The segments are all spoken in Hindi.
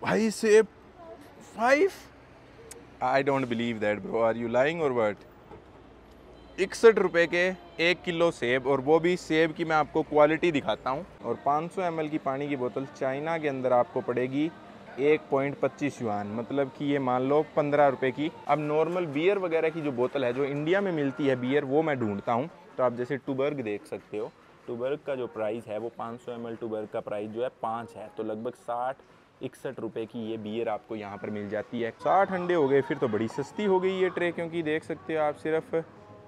भाई सेब 5? I don't believe that bro, are you lying or what? 61 रुपये के 1 किलो सेब, और वो भी सेब की मैं आपको क्वालिटी दिखाता हूँ। और 500 ml की पानी की बोतल चाइना के अंदर आपको पड़ेगी 1.25 युआन, मतलब कि ये मान लो 15 रुपये की। अब नॉर्मल बियर वगैरह की जो बोतल है जो इंडिया में मिलती है बियर, वो मैं ढूंढता हूँ। तो आप जैसे टूबर्ग देख सकते हो, टूबर्ग का जो प्राइस है वो 500 ml टूबर्ग का प्राइस जो है 5 है, तो लगभग 61 रुपये की ये बियर आपको यहाँ पर मिल जाती है। 60 अंडे हो गए, फिर तो बड़ी सस्ती हो गई ये ट्रे, क्योंकि देख सकते हो आप सिर्फ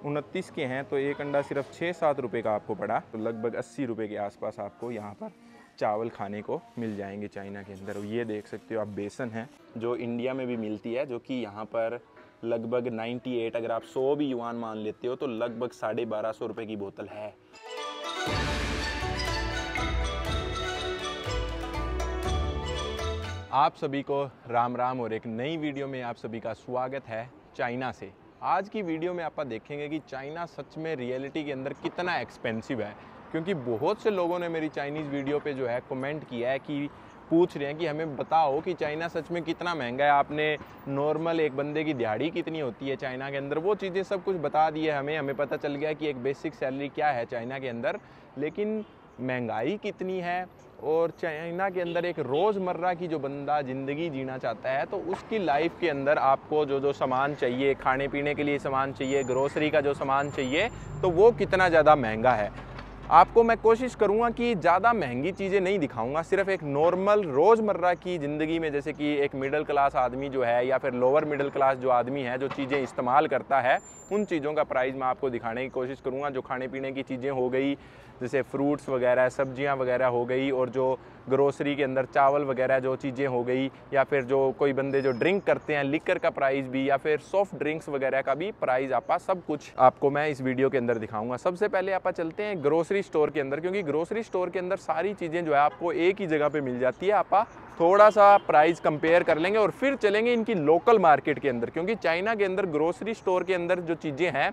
29 के हैं, तो एक अंडा सिर्फ 6-7 रुपये का आपको पड़ा। तो लगभग 80 रुपये के आसपास आपको यहाँ पर चावल खाने को मिल जाएंगे चाइना के अंदर। ये देख सकते हो आप बेसन है जो इंडिया में भी मिलती है, जो कि यहाँ पर लगभग 98, अगर आप 100 भी युआन मान लेते हो तो लगभग 1250 रुपये की बोतल है। आप सभी को राम राम, और एक नई वीडियो में आप सभी का स्वागत है चाइना से। आज की वीडियो में आप देखेंगे कि चाइना सच में रियलिटी के अंदर कितना एक्सपेंसिव है, क्योंकि बहुत से लोगों ने मेरी चाइनीज़ वीडियो पे जो है कमेंट किया है कि पूछ रहे हैं कि हमें बताओ कि चाइना सच में कितना महंगा है। आपने नॉर्मल एक बंदे की दिहाड़ी कितनी होती है चाइना के अंदर, वो चीज़ें सब कुछ बता दी है हमें पता चल गया कि एक बेसिक सैलरी क्या है चाइना के अंदर, लेकिन महंगाई कितनी है। और चाइना के अंदर एक रोज़मर्रा की जो बंदा ज़िंदगी जीना चाहता है तो उसकी लाइफ के अंदर आपको जो जो सामान चाहिए, खाने पीने के लिए सामान चाहिए, ग्रोसरी का जो सामान चाहिए, तो वो कितना ज़्यादा महंगा है। आपको मैं कोशिश करूंगा कि ज़्यादा महंगी चीज़ें नहीं दिखाऊंगा, सिर्फ एक नॉर्मल रोज़मर्रा की ज़िंदगी में, जैसे कि एक मिडिल क्लास आदमी जो है या फिर लोअर मिडिल क्लास जो आदमी है जो चीज़ें इस्तेमाल करता है, उन चीज़ों का प्राइस मैं आपको दिखाने की कोशिश करूंगा। जो खाने पीने की चीज़ें हो गई, जैसे फ्रूट्स वगैरह, सब्जियां वगैरह हो गई, और जो ग्रोसरी के अंदर चावल वगैरह जो चीज़ें हो गई, या फिर जो कोई बंदे जो ड्रिंक करते हैं लिकर का प्राइस भी, या फिर सॉफ्ट ड्रिंक्स वगैरह का भी प्राइस आपा सब कुछ आपको मैं इस वीडियो के अंदर दिखाऊंगा। सबसे पहले आप चलते हैं ग्रोसरी स्टोर के अंदर, क्योंकि ग्रोसरी स्टोर के अंदर सारी चीज़ें जो है आपको एक ही जगह पे मिल जाती है। आपा थोड़ा सा प्राइस कंपेयर कर लेंगे और फिर चलेंगे इनकी लोकल मार्केट के अंदर, क्योंकि चाइना के अंदर ग्रोसरी स्टोर के अंदर जो चीज़ें हैं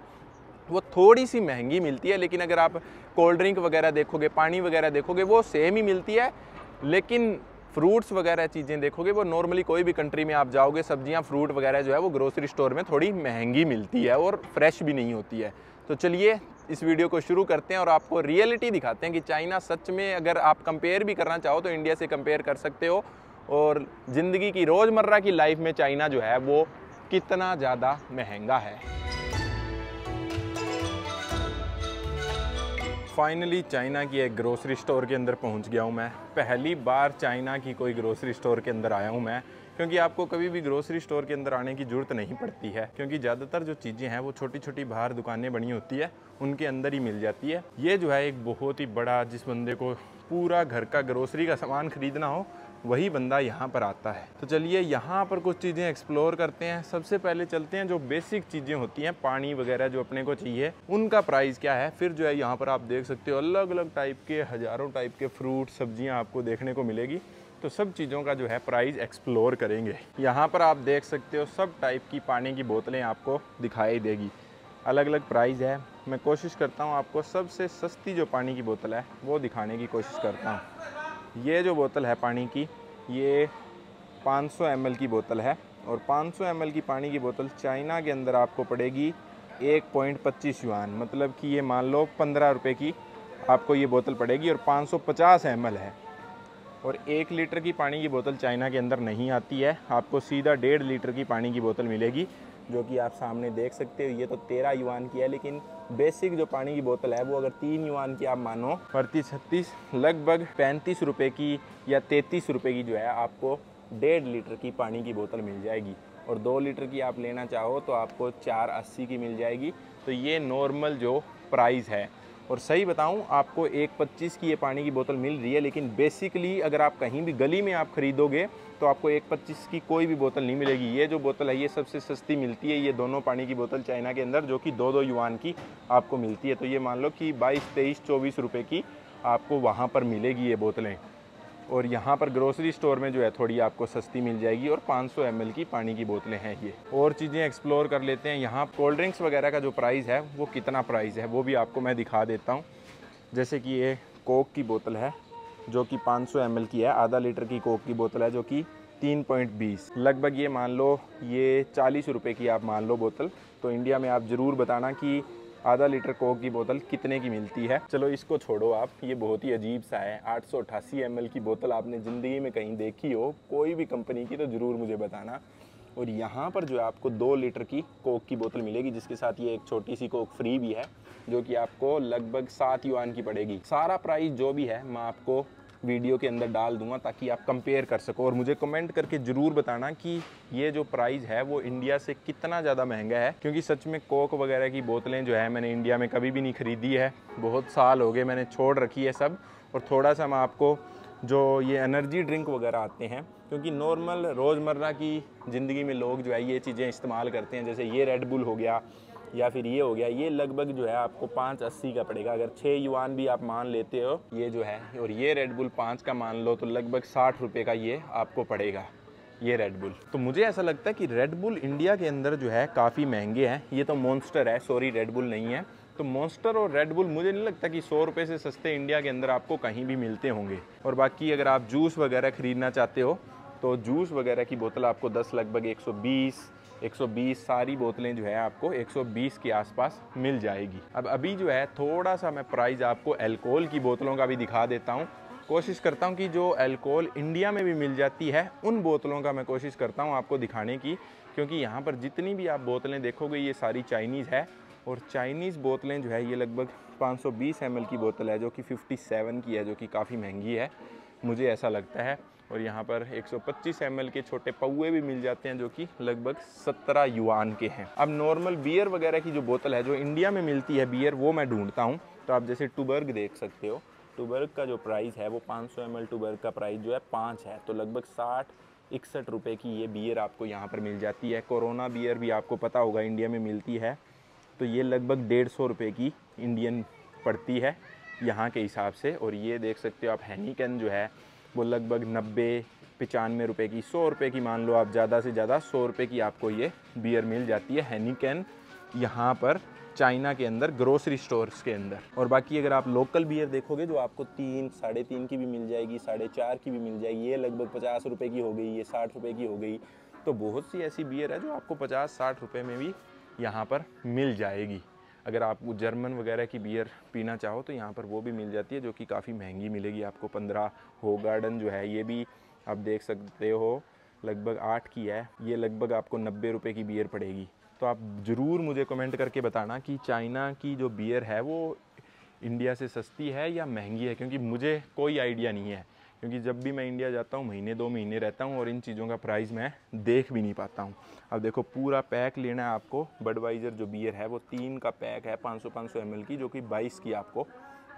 वो थोड़ी सी महंगी मिलती है, लेकिन अगर आप कोल्ड ड्रिंक वगैरह देखोगे, पानी वगैरह देखोगे, वो सेम ही मिलती है। लेकिन फ्रूट्स वगैरह चीज़ें देखोगे वो नॉर्मली कोई भी कंट्री में आप जाओगे, सब्जियां फ्रूट वगैरह जो है वो ग्रोसरी स्टोर में थोड़ी महंगी मिलती है और फ्रेश भी नहीं होती है। तो चलिए इस वीडियो को शुरू करते हैं और आपको रियलिटी दिखाते हैं कि चाइना सच में, अगर आप कंपेयर भी करना चाहो तो इंडिया से कंपेयर कर सकते हो, और ज़िंदगी की रोज़मर्रा की लाइफ में चाइना जो है वो कितना ज़्यादा महंगा है। फाइनली चाइना की एक ग्रोसरी स्टोर के अंदर पहुंच गया हूं मैं। पहली बार चाइना की कोई ग्रोसरी स्टोर के अंदर आया हूं मैं, क्योंकि आपको कभी भी ग्रोसरी स्टोर के अंदर आने की ज़रूरत नहीं पड़ती है, क्योंकि ज़्यादातर जो चीज़ें हैं वो छोटी छोटी बाहर दुकानें बनी होती है, उनके अंदर ही मिल जाती है। ये जो है एक बहुत ही बड़ा, जिस बंदे को पूरा घर का ग्रोसरी का सामान खरीदना हो वही बंदा यहाँ पर आता है। तो चलिए यहाँ पर कुछ चीज़ें एक्सप्लोर करते हैं। सबसे पहले चलते हैं जो बेसिक चीज़ें होती हैं, पानी वगैरह जो अपने को चाहिए, उनका प्राइस क्या है। फिर जो है यहाँ पर आप देख सकते हो अलग अलग टाइप के, हज़ारों टाइप के फ्रूट सब्जियाँ आपको देखने को मिलेगी। तो सब चीज़ों का जो है प्राइस एक्सप्लोर करेंगे। यहाँ पर आप देख सकते हो सब टाइप की पानी की बोतलें आपको दिखाई देगी, अलग अलग प्राइस है। मैं कोशिश करता हूँ आपको सबसे सस्ती जो पानी की बोतल है वो दिखाने की कोशिश करता हूँ। ये जो बोतल है पानी की, ये 500 ml की बोतल है, और 500 ml की पानी की बोतल चाइना के अंदर आपको पड़ेगी 1.25 युआन, मतलब कि ये मान लो 15 रुपये की आपको ये बोतल पड़ेगी, और 550 ml है। और 1 लीटर की पानी की बोतल चाइना के अंदर नहीं आती है, आपको सीधा 1.5 लीटर की पानी की बोतल मिलेगी, जो कि आप सामने देख सकते हो। ये तो 13 युआन की है, लेकिन बेसिक जो पानी की बोतल है वो अगर 3 युआन की आप मानो, 36 लगभग 35 रुपये की या 33 रुपये की जो है आपको 1.5 लीटर की पानी की बोतल मिल जाएगी। और 2 लीटर की आप लेना चाहो तो आपको 480 की मिल जाएगी। तो ये नॉर्मल जो प्राइस है। और सही बताऊं आपको 1.25 की ये पानी की बोतल मिल रही है, लेकिन बेसिकली अगर आप कहीं भी गली में आप ख़रीदोगे तो आपको 1.25 की कोई भी बोतल नहीं मिलेगी। ये जो बोतल है ये सबसे सस्ती मिलती है, ये दोनों पानी की बोतल चाइना के अंदर, जो कि 2-2 युआन की आपको मिलती है। तो ये मान लो कि 22, 23, 24 रुपये की आपको वहाँ पर मिलेगी ये बोतलें। और यहाँ पर ग्रोसरी स्टोर में जो है थोड़ी आपको सस्ती मिल जाएगी, और 500 ml की पानी की बोतलें हैं ये। और चीज़ें एक्सप्लोर कर लेते हैं। यहाँ कोल्ड ड्रिंक्स वगैरह का जो प्राइस है वो कितना प्राइस है वो भी आपको मैं दिखा देता हूँ। जैसे कि ये कोक की बोतल है जो कि 500 ml की है, आधा लीटर की कोक की बोतल है जो कि 3.20 लगभग, ये मान लो ये 40 रुपये की आप मान लो बोतल। तो इंडिया में आप ज़रूर बताना कि आधा लीटर कोक की बोतल कितने की मिलती है। चलो इसको छोड़ो आप, ये बहुत ही अजीब सा है। 888 ml की बोतल आपने ज़िंदगी में कहीं देखी हो कोई भी कंपनी की तो ज़रूर मुझे बताना। और यहाँ पर जो है आपको 2 लीटर की कोक की बोतल मिलेगी, जिसके साथ ये एक छोटी सी कोक फ्री भी है, जो कि आपको लगभग 7 युआन की पड़ेगी। सारा प्राइस जो भी है मैं आपको वीडियो के अंदर डाल दूंगा ताकि आप कंपेयर कर सको। और मुझे कमेंट करके ज़रूर बताना कि ये जो प्राइस है वो इंडिया से कितना ज़्यादा महंगा है, क्योंकि सच में कोक वगैरह की बोतलें जो है मैंने इंडिया में कभी भी नहीं ख़रीदी है। बहुत साल हो गए मैंने छोड़ रखी है सब। और थोड़ा सा मैं आपको जो ये एनर्जी ड्रिंक वगैरह आते हैं, क्योंकि नॉर्मल रोज़मर्रा की ज़िंदगी में लोग जो है ये चीज़ें इस्तेमाल करते हैं, जैसे ये रेड बुल हो गया या फिर ये हो गया, ये लगभग जो है आपको 5.80 का पड़ेगा। अगर 6 युआन भी आप मान लेते हो ये जो है, और ये रेड बुल 5 का मान लो तो लगभग 60 रुपये का ये आपको पड़ेगा, ये रेड बुल। तो मुझे ऐसा लगता है कि रेड बुल इंडिया के अंदर जो है काफ़ी महंगे हैं। ये तो मॉन्स्टर है, सॉरी रेड बुल नहीं है। तो मॉन्स्टर और रेड बुल मुझे नहीं लगता कि 100 रुपये से सस्ते इंडिया के अंदर आपको कहीं भी मिलते होंगे। और बाकी अगर आप जूस वगैरह ख़रीदना चाहते हो तो जूस वगैरह की बोतल आपको 10 लगभग 120 सारी बोतलें जो है आपको 120 के आसपास मिल जाएगी। अब अभी जो है थोड़ा सा मैं प्राइस आपको अल्कोहल की बोतलों का भी दिखा देता हूँ। कोशिश करता हूँ कि जो अल्कोहल इंडिया में भी मिल जाती है उन बोतलों का मैं कोशिश करता हूँ आपको दिखाने की, क्योंकि यहाँ पर जितनी भी आप बोतलें देखोगे ये सारी चाइनीज़ है। और चाइनीज़ बोतलें जो है ये लगभग 520 ml की बोतल है, जो कि 57 की है, जो कि काफ़ी महंगी है मुझे ऐसा लगता है। और यहाँ पर 125 ml के छोटे पौए भी मिल जाते हैं, जो कि लगभग 17 युआन के हैं। अब नॉर्मल बियर वगैरह की जो बोतल है जो इंडिया में मिलती है बियर, वो मैं ढूंढता हूँ। तो आप जैसे टूबर्ग देख सकते हो, टूबर्ग का जो प्राइस है वो 500 ml टूबर्ग का प्राइस जो है 5 है। तो लगभग 60-61 रुपये की ये बियर आपको यहाँ पर मिल जाती है। कोरोना बियर भी आपको पता होगा इंडिया में मिलती है, तो ये लगभग 150 रुपये की इंडियन पड़ती है यहाँ के हिसाब से। और ये देख सकते हो आप हेनिकन जो है वो लगभग 90-95 रुपये की, 100 रुपये की मान लो आप, ज़्यादा से ज़्यादा 100 रुपये की आपको ये बियर मिल जाती है हेनिकन यहाँ पर चाइना के अंदर ग्रोसरी स्टोर्स के अंदर। और बाकी अगर आप लोकल बियर देखोगे जो आपको 3-3.5 की भी मिल जाएगी, 4.5 की भी मिल जाएगी, ये लगभग 50 रुपये की हो गई, ये 60 रुपये की हो गई। तो बहुत सी ऐसी बियर है जो आपको 50-60 रुपये में भी यहाँ पर मिल जाएगी। अगर आप जर्मन वगैरह की बियर पीना चाहो तो यहाँ पर वो भी मिल जाती है, जो कि काफ़ी महंगी मिलेगी आपको। 15 हो गार्डन जो है ये भी आप देख सकते हो लगभग 8 की है, ये लगभग आपको 90 रुपये की बियर पड़ेगी। तो आप ज़रूर मुझे कमेंट करके बताना कि चाइना की जो बियर है वो इंडिया से सस्ती है या महंगी है, क्योंकि मुझे कोई आइडिया नहीं है। क्योंकि जब भी मैं इंडिया जाता हूँ महीने 2 महीने रहता हूँ और इन चीज़ों का प्राइस मैं देख भी नहीं पाता हूँ। अब देखो पूरा पैक लेना है आपको, बडवाइज़र जो बियर है वो 3 का पैक है 500 ml की, जो कि 22 की आपको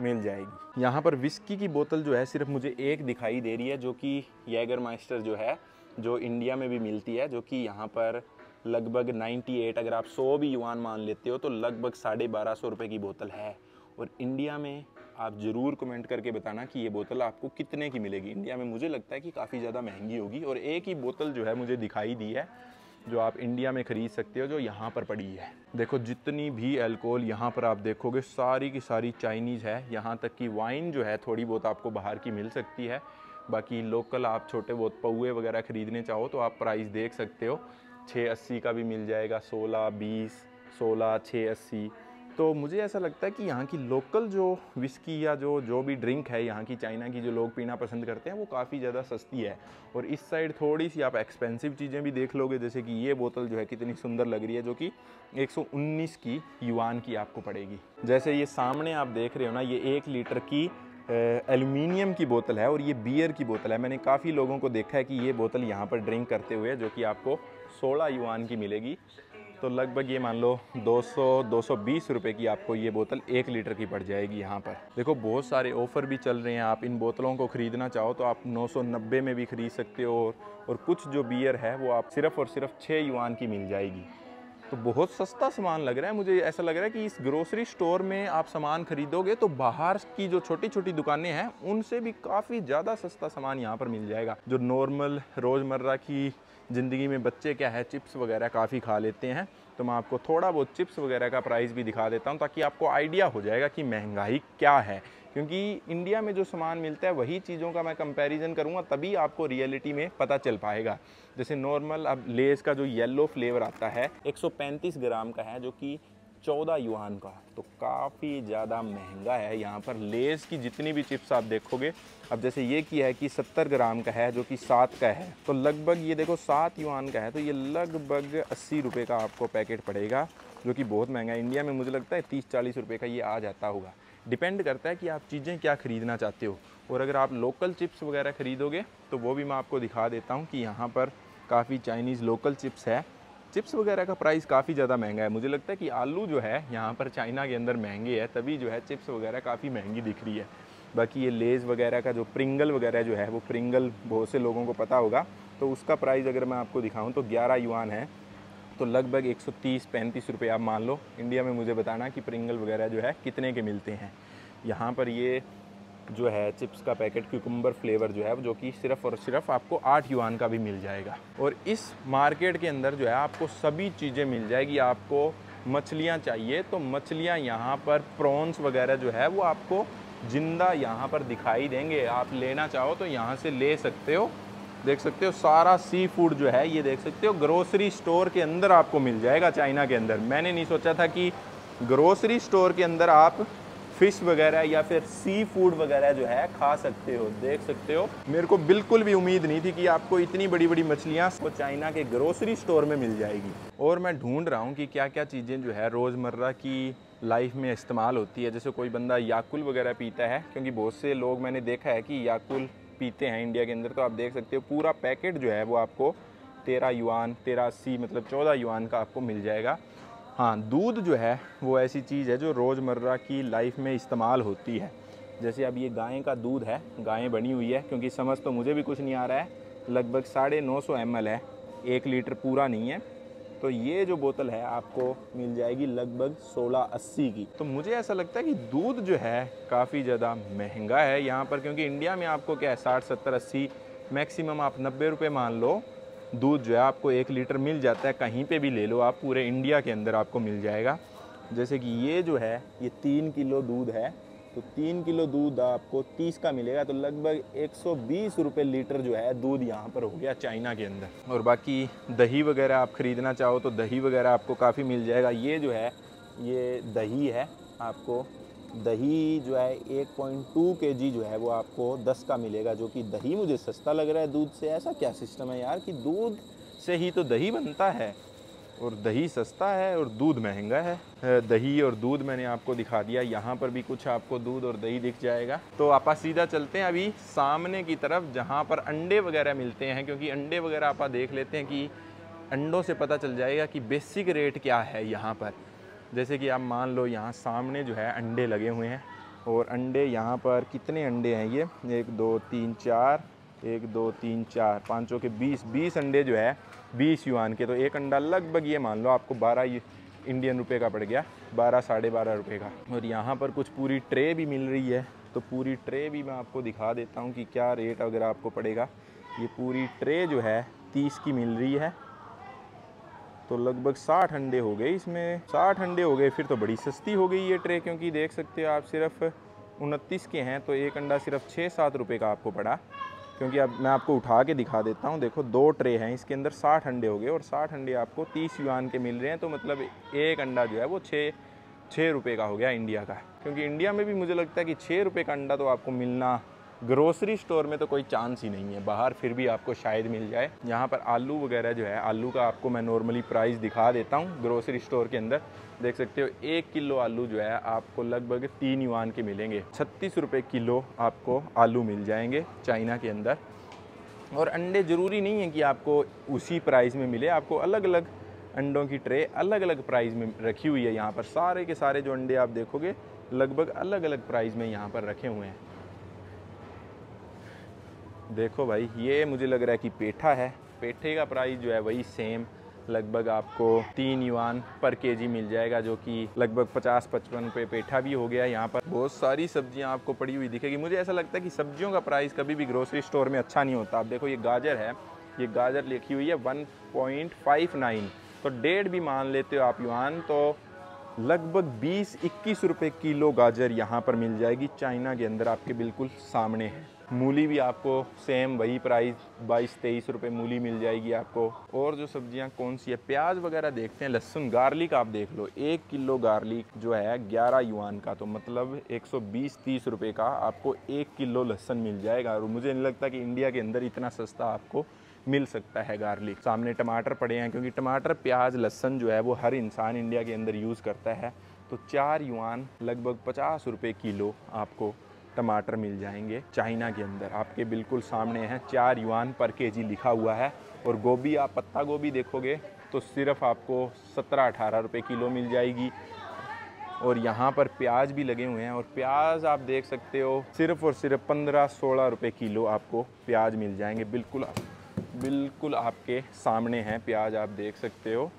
मिल जाएगी। यहाँ पर विस्की की बोतल जो है सिर्फ मुझे एक दिखाई दे रही है, जो कि जैगरमाइस्टर जो है, जो इंडिया में भी मिलती है, जो कि यहाँ पर लगभग 98, अगर आप 100 भी युआन मान लेते हो तो लगभग 1250 रुपये की बोतल है। और इंडिया में आप ज़रूर कमेंट करके बताना कि ये बोतल आपको कितने की मिलेगी। इंडिया में मुझे लगता है कि काफ़ी ज़्यादा महंगी होगी। और एक ही बोतल जो है मुझे दिखाई दी है जो आप इंडिया में ख़रीद सकते हो, जो यहाँ पर पड़ी है। देखो जितनी भी अल्कोहल यहाँ पर आप देखोगे सारी की सारी चाइनीज़ है। यहाँ तक कि वाइन जो है थोड़ी बहुत आपको बाहर की मिल सकती है। बाकी लोकल आप छोटे बहुत पौए वगैरह ख़रीदने चाहो तो आप प्राइस देख सकते हो, 680 का भी मिल जाएगा, 16, 20, 16, 680। तो मुझे ऐसा लगता है कि यहाँ की लोकल जो विस्की या जो भी ड्रिंक है यहाँ की चाइना की जो लोग पीना पसंद करते हैं वो काफ़ी ज़्यादा सस्ती है। और इस साइड थोड़ी सी आप एक्सपेंसिव चीज़ें भी देख लोगे, जैसे कि ये बोतल जो है कितनी सुंदर लग रही है, जो कि 119 की युआन की आपको पड़ेगी। जैसे ये सामने आप देख रहे हो ना, ये 1 लीटर की एल्युमिनियम की बोतल है और ये बियर की बोतल है। मैंने काफ़ी लोगों को देखा है कि ये बोतल यहाँ पर ड्रिंक करते हुए, जो कि आपको 16 युआन की मिलेगी। तो लगभग ये मान लो 200-220 रुपये की आपको ये बोतल 1 लीटर की पड़ जाएगी यहाँ पर। देखो बहुत सारे ऑफ़र भी चल रहे हैं, आप इन बोतलों को ख़रीदना चाहो तो आप 990 में भी ख़रीद सकते हो। और कुछ जो बियर है वो आप सिर्फ़ और सिर्फ 6 युआन की मिल जाएगी। तो बहुत सस्ता सामान लग रहा है मुझे। ऐसा लग रहा है कि इस ग्रोसरी स्टोर में आप सामान खरीदोगे तो बाहर की जो छोटी छोटी दुकानें हैं उनसे भी काफ़ी ज़्यादा सस्ता सामान यहाँ पर मिल जाएगा। जो नॉर्मल रोज़मर्रा की ज़िंदगी में बच्चे क्या है चिप्स वगैरह काफ़ी खा लेते हैं, तो मैं आपको थोड़ा बहुत चिप्स वगैरह का प्राइस भी दिखा देता हूँ ताकि आपको आइडिया हो जाएगा कि महंगाई क्या है। क्योंकि इंडिया में जो सामान मिलता है वही चीज़ों का मैं कंपैरिजन करूँगा, तभी आपको रियलिटी में पता चल पाएगा। जैसे नॉर्मल अब लेज़ का जो येलो फ्लेवर आता है 135 ग्राम का है, जो कि 14 युआन का, तो काफ़ी ज़्यादा महंगा है। यहाँ पर लेज़ की जितनी भी चिप्स आप देखोगे, अब जैसे ये की है कि 70 ग्राम का है जो कि 7 का है, तो लगभग ये देखो 7 युआन का है, तो ये लगभग 80 रुपये का आपको पैकेट पड़ेगा, जो कि बहुत महंगा है। इंडिया में मुझे लगता है 30-40 रुपये का ये आ जाता होगा। डिपेंड करता है कि आप चीज़ें क्या ख़रीदना चाहते हो। और अगर आप लोकल चिप्स वगैरह ख़रीदोगे तो वो भी मैं आपको दिखा देता हूँ कि यहाँ पर काफ़ी चाइनीज़ लोकल चिप्स है। चिप्स वगैरह का प्राइस काफ़ी ज़्यादा महंगा है। मुझे लगता है कि आलू जो है यहाँ पर चाइना के अंदर महंगे है, तभी जो है चिप्स वगैरह काफ़ी महंगी दिख रही है। बाकी ये लेज़ वगैरह का जो प्रिंगल वगैरह जो है, वो प्रिंगल बहुत से लोगों को पता होगा, तो उसका प्राइस अगर मैं आपको दिखाऊँ तो 11 युआन है, तो लगभग 130-135 रुपये आप मान लो। इंडिया में मुझे बताना कि प्रिंगल वगैरह जो है कितने के मिलते हैं। यहाँ पर ये जो है चिप्स का पैकेट क्यूकम्बर फ्लेवर जो है, जो कि सिर्फ़ और सिर्फ आपको 8 युआन का भी मिल जाएगा। और इस मार्केट के अंदर जो है आपको सभी चीज़ें मिल जाएगी। आपको मछलियाँ चाहिए तो मछलियाँ यहाँ पर प्रॉन्स वगैरह जो है वो आपको ज़िंदा यहाँ पर दिखाई देंगे। आप लेना चाहो तो यहाँ से ले सकते हो। देख सकते हो सारा सी फूड जो है, ये देख सकते हो ग्रोसरी स्टोर के अंदर आपको मिल जाएगा चाइना के अंदर। मैंने नहीं सोचा था कि ग्रोसरी स्टोर के अंदर आप फ़िश वगैरह या फिर सी फूड वगैरह जो है खा सकते हो। देख सकते हो, मेरे को बिल्कुल भी उम्मीद नहीं थी कि आपको इतनी बड़ी बड़ी मछलियाँ वो चाइना के ग्रोसरी स्टोर में मिल जाएगी। और मैं ढूंढ रहा हूँ कि क्या क्या चीज़ें जो है रोज़मर्रा की लाइफ में इस्तेमाल होती है। जैसे कोई बंदा याकुल वगैरह पीता है, क्योंकि बहुत से लोग मैंने देखा है कि याकुल पीते हैं इंडिया के अंदर, तो आप देख सकते हो पूरा पैकेट जो है वो आपको 13 युआन 1380 मतलब 14 युआन का आपको मिल जाएगा। हाँ, दूध जो है वो ऐसी चीज़ है जो रोज़मर्रा की लाइफ में इस्तेमाल होती है। जैसे अब ये गाय का दूध है, गायें बनी हुई है, क्योंकि समझ तो मुझे भी कुछ नहीं आ रहा है। लगभग 950 ml है, 1 लीटर पूरा नहीं है। तो ये जो बोतल है आपको मिल जाएगी लगभग 1680 की। तो मुझे ऐसा लगता है कि दूध जो है काफ़ी ज़्यादा महंगा है यहाँ पर, क्योंकि इंडिया में आपको क्या है 60, 70, 80 मैक्सिमम आप 90 रुपये मान लो, दूध जो है आपको 1 लीटर मिल जाता है। कहीं पे भी ले लो आप, पूरे इंडिया के अंदर आपको मिल जाएगा। जैसे कि ये जो है ये 3 किलो दूध है, तो 3 किलो दूध आपको 30 का मिलेगा, तो लगभग 120 रुपये लीटर जो है दूध यहाँ पर हो गया चाइना के अंदर। और बाकी दही वगैरह आप ख़रीदना चाहो तो दही वगैरह आपको काफ़ी मिल जाएगा। ये जो है ये दही है, आपको दही जो है 1.2 kg जो है वो आपको 10 का मिलेगा, जो कि दही मुझे सस्ता लग रहा है दूध से। ऐसा क्या सिस्टम है यार कि दूध से ही तो दही बनता है और दही सस्ता है और दूध महंगा है। दही और दूध मैंने आपको दिखा दिया, यहाँ पर भी कुछ आपको दूध और दही दिख जाएगा। तो आप सीधा चलते हैं अभी सामने की तरफ, जहाँ पर अंडे वगैरह मिलते हैं, क्योंकि अंडे वगैरह आप देख लेते हैं कि अंडों से पता चल जाएगा कि बेसिक रेट क्या है यहाँ पर। जैसे कि आप मान लो यहाँ सामने जो है अंडे लगे हुए हैं, और अंडे यहाँ पर कितने अंडे हैं, ये 1 2 3 4 1 2 3 4 5 के 20 अंडे जो है 20 युआन के। तो एक अंडा लगभग ये मान लो आपको 12 इंडियन रुपए का पड़ गया, 12 साढ़े 12 रुपये का। और यहाँ पर कुछ पूरी ट्रे भी मिल रही है, तो पूरी ट्रे भी मैं आपको दिखा देता हूँ कि क्या रेट अगर आपको पड़ेगा। ये पूरी ट्रे जो है 30 की मिल रही है, तो लगभग 60 अंडे हो गए इसमें। 60 अंडे हो गए, फिर तो बड़ी सस्ती हो गई ये ट्रे, क्योंकि देख सकते हो आप सिर्फ 29 के हैं, तो एक अंडा सिर्फ 6-7 रुपये का आपको पड़ा। क्योंकि अब मैं आपको उठा के दिखा देता हूँ, देखो 2 ट्रे हैं, इसके अंदर 60 अंडे हो गए, और 60 अंडे आपको 30 युआन के मिल रहे हैं। तो मतलब एक अंडा जो है वो 6 रुपये का हो गया इंडिया का। क्योंकि इंडिया में भी मुझे लगता है कि 6 रुपये का अंडा तो आपको मिलना ग्रोसरी स्टोर में तो कोई चांस ही नहीं है, बाहर फिर भी आपको शायद मिल जाए। यहाँ पर आलू वगैरह जो है, आलू का आपको मैं नॉर्मली प्राइस दिखा देता हूँ ग्रोसरी स्टोर के अंदर। देख सकते हो 1 किलो आलू जो है आपको लगभग 3 युआन के मिलेंगे, 36 रुपये किलो आपको आलू मिल जाएंगे चाइना के अंदर। और अंडे ज़रूरी नहीं है कि आपको उसी प्राइस में मिले, आपको अलग अलग अंडों की ट्रे अलग अलग प्राइस में रखी हुई है। यहाँ पर सारे के सारे जो अंडे आप देखोगे लगभग अलग अलग प्राइस में यहाँ पर रखे हुए हैं। देखो भाई, ये मुझे लग रहा है कि पेठा है, पेठे का प्राइस जो है वही सेम, लगभग आपको 3 युआन पर केजी मिल जाएगा, जो कि लगभग 50-55 रुपये पेठा भी हो गया। यहाँ पर बहुत सारी सब्जियाँ आपको पड़ी हुई दिखेगी। मुझे ऐसा लगता है कि सब्जियों का प्राइस कभी भी ग्रोसरी स्टोर में अच्छा नहीं होता। आप देखो ये गाजर है, ये गाजर लिखी हुई है 1.59, तो 1.5 भी मान लेते हो आप युआन, तो लगभग 20-21 रुपये किलो गाजर यहाँ पर मिल जाएगी चाइना के अंदर, आपके बिल्कुल सामने है। मूली भी आपको सेम वही प्राइस 22-23 रुपये मूली मिल जाएगी आपको। और जो सब्जियां कौन सी है, प्याज वगैरह देखते हैं, लहसुन, गार्लिक आप देख लो, 1 किलो गार्लिक जो है 11 युआन का, तो मतलब 120-30 रुपये का आपको 1 किलो लहसुन मिल जाएगा। और मुझे नहीं लगता कि इंडिया के अंदर इतना सस्ता आपको मिल सकता है गार्लिक। सामने टमाटर पड़े हैं, क्योंकि टमाटर, प्याज, लहसुन जो है वो हर इंसान इंडिया के अंदर यूज़ करता है। तो 4 युआन लगभग 50 रुपये किलो आपको टमाटर मिल जाएंगे चाइना के अंदर, आपके बिल्कुल सामने हैं। 4 युआन पर केजी लिखा हुआ है। और गोभी, आप पत्ता गोभी देखोगे तो सिर्फ आपको 17-18 रुपये किलो मिल जाएगी। और यहाँ पर प्याज भी लगे हुए हैं, और प्याज आप देख सकते हो सिर्फ और सिर्फ 15-16 रुपये किलो आपको प्याज मिल जाएंगे। बिल्कुल आपके सामने हैं प्याज, आप देख सकते हो।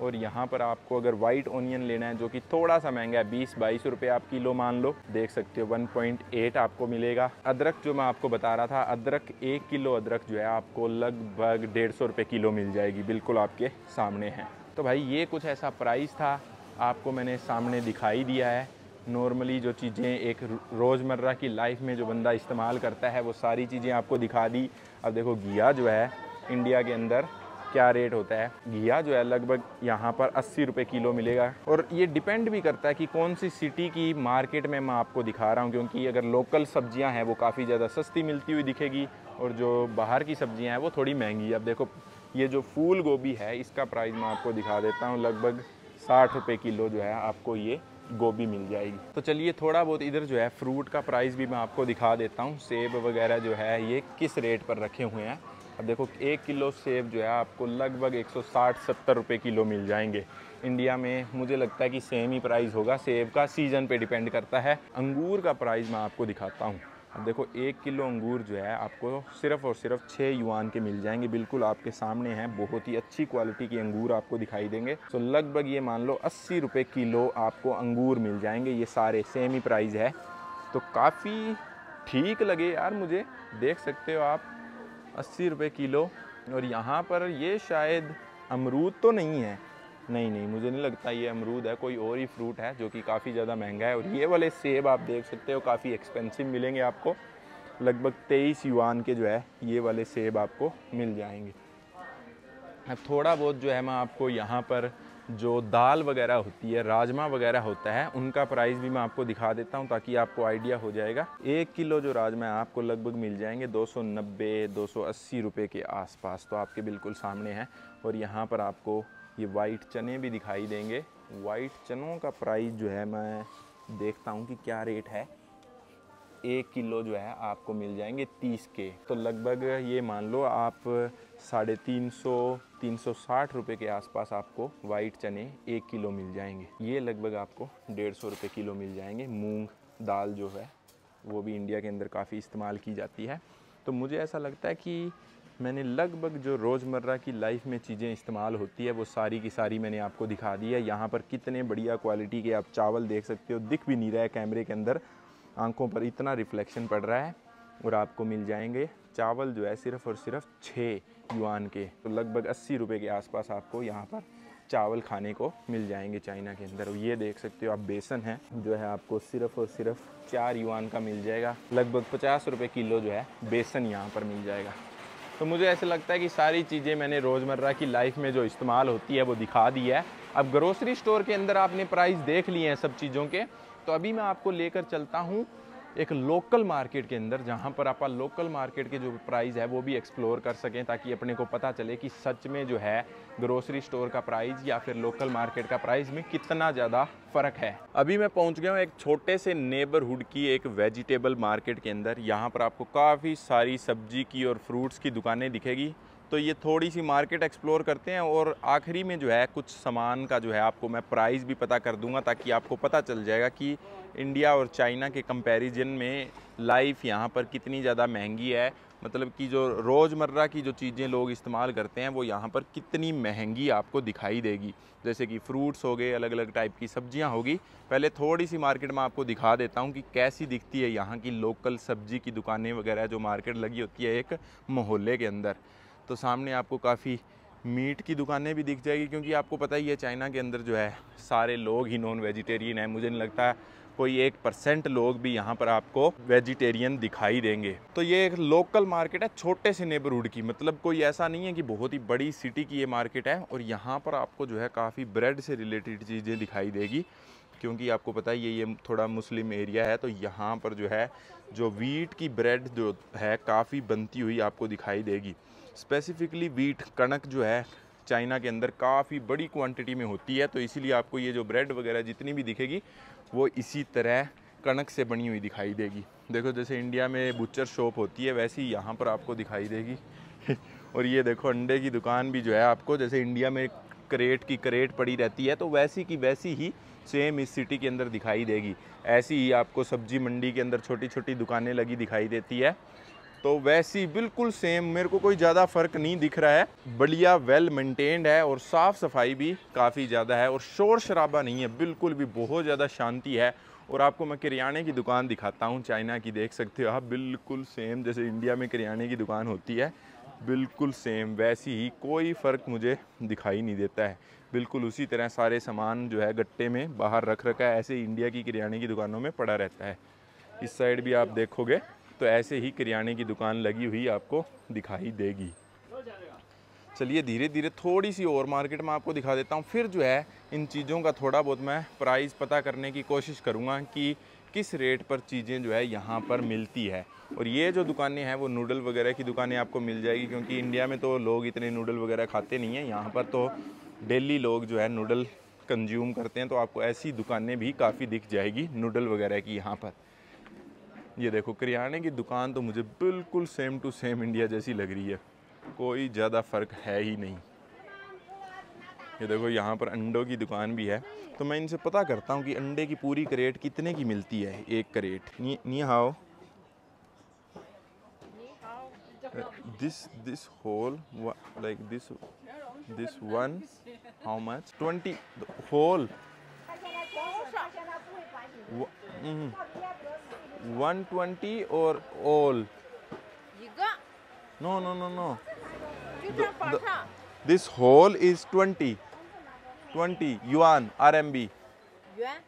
और यहाँ पर आपको अगर वाइट ओनियन लेना है, जो कि थोड़ा सा महंगा है, 20-22 रुपये आप किलो मान लो, देख सकते हो 1.8 आपको मिलेगा। अदरक जो मैं आपको बता रहा था, अदरक 1 किलो अदरक जो है आपको लगभग 150 रुपये किलो मिल जाएगी, बिल्कुल आपके सामने है। तो भाई ये कुछ ऐसा प्राइस था, आपको मैंने सामने दिखाई दिया है। नॉर्मली जो चीज़ें एक रोज़मर्रा की लाइफ में जो बंदा इस्तेमाल करता है वो सारी चीज़ें आपको दिखा दी। अब देखो घिया जो है इंडिया के अंदर क्या रेट होता है, घिया जो है लगभग यहाँ पर 80 रुपये किलो मिलेगा। और ये डिपेंड भी करता है कि कौन सी सिटी की मार्केट में मैं आपको दिखा रहा हूँ, क्योंकि अगर लोकल सब्जियाँ हैं वो काफ़ी ज़्यादा सस्ती मिलती हुई दिखेगी, और जो बाहर की सब्जियाँ हैं वो थोड़ी महंगी। अब देखो ये जो फूल गोभी है, इसका प्राइस मैं आपको दिखा देता हूँ, लगभग 60 रुपये किलो जो है आपको ये गोभी मिल जाएगी। तो चलिए थोड़ा बहुत इधर जो है फ्रूट का प्राइस भी मैं आपको दिखा देता हूँ। सेब वगैरह जो है ये किस रेट पर रखे हुए हैं। अब देखो 1 किलो सेब जो है आपको लगभग 160-70 रुपये किलो मिल जाएंगे। इंडिया में मुझे लगता है कि सेम ही प्राइस होगा, सेब का सीज़न पे डिपेंड करता है। अंगूर का प्राइस मैं आपको दिखाता हूँ। अब देखो 1 किलो अंगूर जो है आपको सिर्फ और सिर्फ 6 युआन के मिल जाएंगे, बिल्कुल आपके सामने हैं। बहुत ही अच्छी क्वालिटी के अंगूर आपको दिखाई देंगे। तो लगभग ये मान लो 80 रुपये किलो आपको अंगूर मिल जाएंगे। ये सारे सेम ही प्राइस है, तो काफ़ी ठीक लगे यार मुझे, देख सकते हो आप 80 रुपये किलो। और यहाँ पर ये शायद अमरूद तो नहीं है, नहीं मुझे नहीं लगता ये अमरूद है, कोई और ही फ्रूट है जो कि काफ़ी ज़्यादा महंगा है। और ये वाले सेब आप देख सकते हो काफ़ी एक्सपेंसिव मिलेंगे आपको, लगभग 23 युआन के जो है ये वाले सेब आपको मिल जाएंगे। अब थोड़ा बहुत जो है मैं आपको यहाँ पर जो दाल वगैरह होती है, राजमा वगैरह होता है, उनका प्राइस भी मैं आपको दिखा देता हूँ ताकि आपको आइडिया हो जाएगा। 1 किलो जो राजमा है आपको लगभग मिल जाएंगे 290-280 रुपये के आसपास, तो आपके बिल्कुल सामने है। और यहाँ पर आपको ये वाइट चने भी दिखाई देंगे। वाइट चनों का प्राइस जो है मैं देखता हूँ कि क्या रेट है। 1 किलो जो है आपको मिल जाएंगे 30 के, तो लगभग ये मान लो आप 350-360 रुपये के आसपास आपको वाइट चने 1 किलो मिल जाएंगे। ये लगभग आपको 150 रुपये किलो मिल जाएंगे। मूंग दाल जो है वो भी इंडिया के अंदर काफ़ी इस्तेमाल की जाती है। तो मुझे ऐसा लगता है कि मैंने लगभग जो रोज़मर्रा की लाइफ में चीज़ें इस्तेमाल होती है वो सारी की सारी मैंने आपको दिखा दी है। यहाँ पर कितने बढ़िया क्वालिटी के आप चावल देख सकते हो, दिख भी नहीं रहा है कैमरे के अंदर, आंखों पर इतना रिफ्लेक्शन पड़ रहा है। और आपको मिल जाएंगे चावल जो है सिर्फ़ और सिर्फ 6 युआन के, तो लगभग 80 रुपये के आसपास आपको यहाँ पर चावल खाने को मिल जाएंगे चाइना के अंदर। ये देख सकते हो आप बेसन है जो है आपको सिर्फ़ और सिर्फ 4 युआन का मिल जाएगा, लगभग 50 रुपये किलो जो है बेसन यहाँ पर मिल जाएगा। तो मुझे ऐसे लगता है कि सारी चीज़ें मैंने रोज़मर्रा की लाइफ में जो इस्तेमाल होती है वो दिखा दी है। अब ग्रोसरी स्टोर के अंदर आपने प्राइस देख लिए हैं सब चीज़ों के, तो अभी मैं आपको लेकर चलता हूँ एक लोकल मार्केट के अंदर, जहाँ पर आप लोकल मार्केट के जो प्राइस है वो भी एक्सप्लोर कर सकें, ताकि अपने को पता चले कि सच में जो है ग्रोसरी स्टोर का प्राइस या फिर लोकल मार्केट का प्राइस में कितना ज़्यादा फ़र्क है। अभी मैं पहुँच गया हूँ एक छोटे से नेबरहुड की एक वेजिटेबल मार्केट के अंदर। यहाँ पर आपको काफ़ी सारी सब्जी की और फ्रूट्स की दुकानें दिखेगी। तो ये थोड़ी सी मार्केट एक्सप्लोर करते हैं, और आखिरी में जो है कुछ सामान का जो है आपको मैं प्राइस भी पता कर दूंगा, ताकि आपको पता चल जाएगा कि इंडिया और चाइना के कंपैरिजन में लाइफ यहाँ पर कितनी ज़्यादा महंगी है। मतलब कि जो रोज़मर्रा की जो चीज़ें लोग इस्तेमाल करते हैं वो यहाँ पर कितनी महंगी आपको दिखाई देगी। जैसे कि फ्रूट्स हो गए, अलग अलग टाइप की सब्जियाँ होगी। पहले थोड़ी सी मार्केट में आपको दिखा देता हूँ कि कैसी दिखती है यहाँ की लोकल सब्जी की दुकानें वगैरह, जो मार्केट लगी होती है एक मोहल्ले के अंदर। तो सामने आपको काफ़ी मीट की दुकानें भी दिख जाएगी, क्योंकि आपको पता ही है चाइना के अंदर जो है सारे लोग ही नॉन वेजिटेरियन हैं। मुझे नहीं लगता कोई 1% लोग भी यहाँ पर आपको वेजिटेरियन दिखाई देंगे। तो ये एक लोकल मार्केट है छोटे से नेबरहुड की, मतलब कोई ऐसा नहीं है कि बहुत ही बड़ी सिटी की ये मार्केट है। और यहाँ पर आपको जो है काफ़ी ब्रेड से रिलेटेड चीज़ें दिखाई देगी, क्योंकि आपको पता ही है ये थोड़ा मुस्लिम एरिया है। तो यहाँ पर जो है जो वीट की ब्रेड जो है काफ़ी बनती हुई आपको दिखाई देगी। स्पेसिफिकली वीट कणक जो है चाइना के अंदर काफ़ी बड़ी क्वांटिटी में होती है, तो इसीलिए आपको ये जो ब्रेड वगैरह जितनी भी दिखेगी वो इसी तरह कणक से बनी हुई दिखाई देगी। देखो जैसे इंडिया में बुचर शॉप होती है वैसे ही यहाँ पर आपको दिखाई देगी। और ये देखो अंडे की दुकान भी जो है आपको जैसे इंडिया में क्रेट की क्रेट पड़ी रहती है, तो वैसी की वैसी ही सेम इस सिटी के अंदर दिखाई देगी। ऐसी ही आपको सब्जी मंडी के अंदर छोटी छोटी दुकानें लगी दिखाई देती है, तो वैसी बिल्कुल सेम। मेरे को कोई ज़्यादा फ़र्क नहीं दिख रहा है, बढ़िया वेल मेंटेन्ड है और साफ़ सफाई भी काफ़ी ज़्यादा है और शोर शराबा नहीं है बिल्कुल भी, बहुत ज़्यादा शांति है। और आपको मैं किराने की दुकान दिखाता हूँ चाइना की, देख सकते हो आप बिल्कुल सेम जैसे इंडिया में किराने की दुकान होती है बिल्कुल सेम वैसी ही, कोई फ़र्क मुझे दिखाई नहीं देता है। बिल्कुल उसी तरह सारे सामान जो है गट्टे में बाहर रख रखा है, ऐसे इंडिया की किराने की दुकानों में पड़ा रहता है। इस साइड भी आप देखोगे तो ऐसे ही किराने की दुकान लगी हुई आपको दिखाई देगी। चलिए धीरे धीरे थोड़ी सी और मार्केट में आपको दिखा देता हूँ, फिर जो है इन चीज़ों का थोड़ा बहुत मैं प्राइस पता करने की कोशिश करूँगा कि किस रेट पर चीज़ें जो है यहाँ पर मिलती है। और ये जो दुकानें हैं वो नूडल वगैरह की दुकानें आपको मिल जाएगी, क्योंकि इंडिया में तो लोग इतने नूडल वगैरह खाते नहीं हैं, यहाँ पर तो डेली लोग जो है नूडल कंज्यूम करते हैं। तो आपको ऐसी दुकानें भी काफ़ी दिख जाएगी नूडल वगैरह की यहाँ पर। ये देखो किराने की दुकान तो मुझे बिल्कुल सेम टू सेम इंडिया जैसी लग रही है, कोई ज़्यादा फ़र्क है ही नहीं। ये देखो यहाँ पर अंडों की दुकान भी है, तो मैं इनसे पता करता हूँ कि अंडे की पूरी क्रेट कितने की मिलती है, एक क्रेट। नी how this whole like this one how much 20 whole 120 और all? No, no, no, no. This whole is 20 yuan RMB. yuan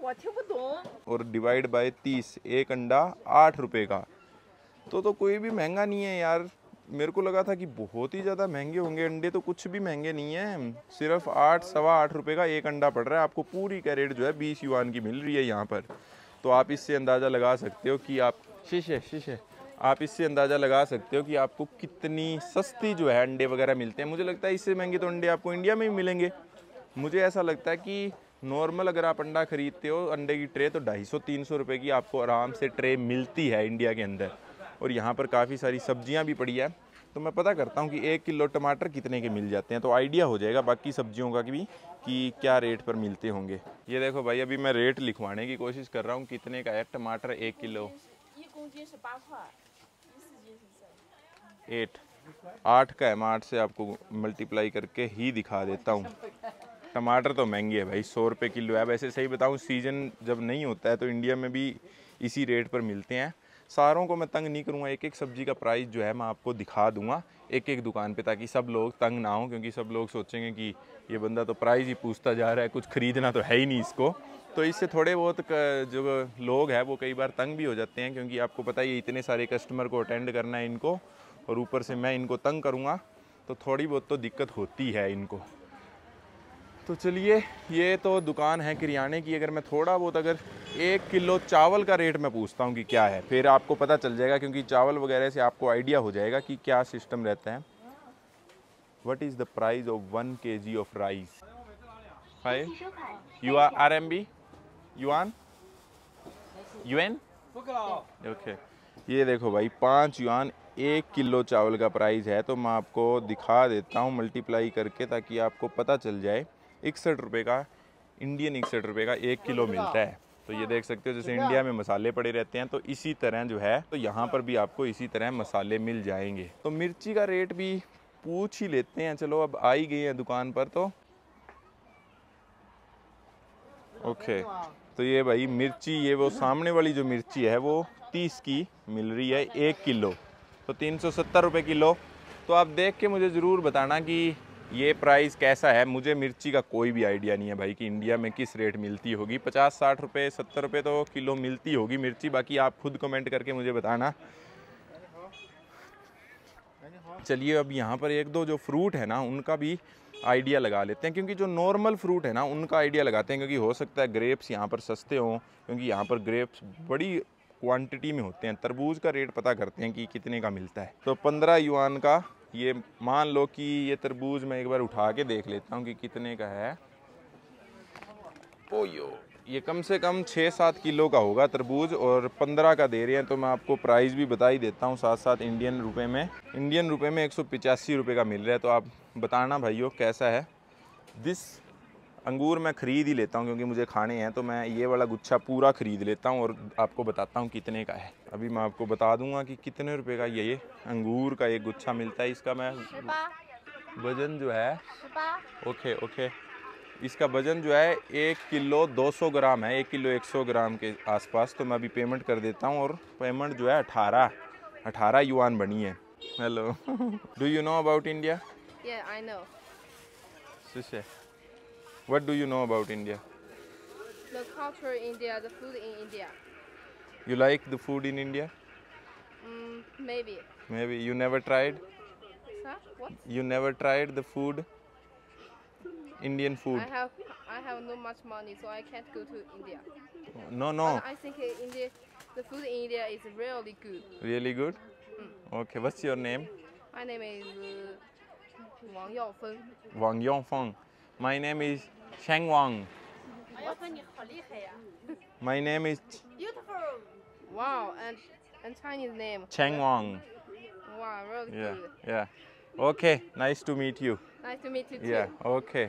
我听不懂。 और डिवाइड बाय 30, एक अंडा 8 रुपए का। तो कोई भी महंगा नहीं है यार। मेरे को लगा था कि बहुत ही ज़्यादा महंगे होंगे अंडे, तो कुछ भी महंगे नहीं है। सिर्फ 8 सवा 8 रुपये का एक अंडा पड़ रहा है आपको। पूरी कैरेट जो है 20 युआन की मिल रही है यहाँ पर। तो आप इससे अंदाज़ा लगा सकते हो कि आप शीशे आप इससे अंदाज़ा लगा सकते हो कि आपको कितनी सस्ती जो है अंडे वगैरह मिलते हैं। मुझे लगता है इससे महंगे तो अंडे आपको इंडिया में ही मिलेंगे। मुझे ऐसा लगता है कि नॉर्मल अगर आप अंडा खरीदते हो अंडे की ट्रे तो 250-300 रुपये की आपको आराम से ट्रे मिलती है इंडिया के अंदर। और यहाँ पर काफ़ी सारी सब्जियाँ भी पड़ी है, तो मैं पता करता हूँ कि 1 किलो टमाटर कितने के मिल जाते हैं, तो आइडिया हो जाएगा बाकी सब्जियों का भी कि क्या रेट पर मिलते होंगे। ये देखो भाई अभी मैं रेट लिखवाने की कोशिश कर रहा हूँ कितने का है टमाटर 1 किलो। 8 का है, मैं 8 से आपको मल्टीप्लाई करके ही दिखा देता हूँ। टमाटर तो महंगे है भाई, 100 रुपये किलो है। वैसे सही बताऊँ सीज़न जब नहीं होता है तो इंडिया में भी इसी रेट पर मिलते हैं। सारों को मैं तंग नहीं करूँगा, एक एक सब्जी का प्राइस जो है मैं आपको दिखा दूंगा एक एक दुकान पे, ताकि सब लोग तंग ना हो, क्योंकि सब लोग सोचेंगे कि ये बंदा तो प्राइस ही पूछता जा रहा है, कुछ खरीदना तो है ही नहीं इसको। तो इससे थोड़े बहुत जो लोग हैं वो कई बार तंग भी हो जाते हैं, क्योंकि आपको पता ही इतने सारे कस्टमर को अटेंड करना है इनको, और ऊपर से मैं इनको तंग करूँगा तो थोड़ी बहुत तो दिक्कत होती है इनको। तो चलिए ये तो दुकान है किराने की। अगर मैं थोड़ा बहुत अगर 1 किलो चावल का रेट मैं पूछता हूँ कि क्या है, फिर आपको पता चल जाएगा, क्योंकि चावल वगैरह से आपको आइडिया हो जाएगा कि क्या सिस्टम रहता है। What is the price of 1 kg of rice? 5 RMB yuan okay. ये देखो भाई 5 युआन 1 किलो चावल का प्राइस है। तो मैं आपको दिखा देता हूँ मल्टीप्लाई करके, ताकि आपको पता चल जाए। 61 रुपये का, इंडियन 61 रुपये का 1 किलो मिलता है। तो ये देख सकते हो जैसे इंडिया में मसाले पड़े रहते हैं, तो इसी तरह जो है तो यहाँ पर भी आपको इसी तरह मसाले मिल जाएंगे। तो मिर्ची का रेट भी पूछ ही लेते हैं, चलो अब आ ही गए हैं दुकान पर तो। ओके तो ये भाई मिर्ची, ये वो सामने वाली जो मिर्ची है वो 30 की मिल रही है 1 किलो। तो 370 रुपये किलो। तो आप देख के मुझे ज़रूर बताना कि ये प्राइस कैसा है। मुझे मिर्ची का कोई भी आइडिया नहीं है भाई कि इंडिया में किस रेट मिलती होगी। 50-60 रुपये 70 रुपये तो किलो मिलती होगी मिर्ची, बाकी आप खुद कमेंट करके मुझे बताना। चलिए अब यहाँ पर एक दो जो फ्रूट है ना उनका भी आइडिया लगा लेते हैं, क्योंकि जो नॉर्मल फ्रूट है ना उनका आइडिया लगाते हैं, क्योंकि हो सकता है ग्रेप्स यहाँ पर सस्ते हों, क्योंकि यहाँ पर ग्रेप्स बड़ी क्वांटिटी में होते हैं। तरबूज का रेट पता करते हैं कि कितने का मिलता है। तो 15 युआन का ये मान लो कि ये तरबूज मैं एक बार उठा के देख लेता हूँ कि कितने का है। ओयो, ये कम से कम 6-7 किलो का होगा तरबूज और 15 का दे रहे हैं। तो मैं आपको प्राइस भी बता ही देता हूँ साथ साथ। इंडियन रुपए में 185 रुपये का मिल रहा है। तो आप बताना भाइयों कैसा है। दिस अंगूर मैं ख़रीद ही लेता हूँ क्योंकि मुझे खाने हैं, तो मैं ये वाला गुच्छा पूरा ख़रीद लेता हूँ और आपको बताता हूँ कितने का है। अभी मैं आपको बता दूँगा कि कितने रुपए का ये अंगूर का एक गुच्छा मिलता है। इसका मैं वज़न जो है ओके इसका वज़न जो है 1 किलो 200 ग्राम है, 1 किलो 100 ग्राम के आसपास। तो मैं अभी पेमेंट कर देता हूँ और पेमेंट जो है 18 युआन बनी है। Hello, do you know about India? Yeah, I know. Shishe, what do you know about India? The culture in India, the food in India. You like the food in India? Maybe. Maybe you never tried? Huh? What? You never tried the food? Indian food? I have no much money, so I can't go to India. No. But I think India, the food in India is really good. Really good? Okay, what's your name? My name is Wang Yaofeng. Wang Yongfeng. My name is Sheng Wang. My name is Beautiful. Wow, and Chinese name. Cheng Wang. Wow, really Yeah, good. yeah. Okay, nice to meet you. Nice to meet you too. Yeah, okay.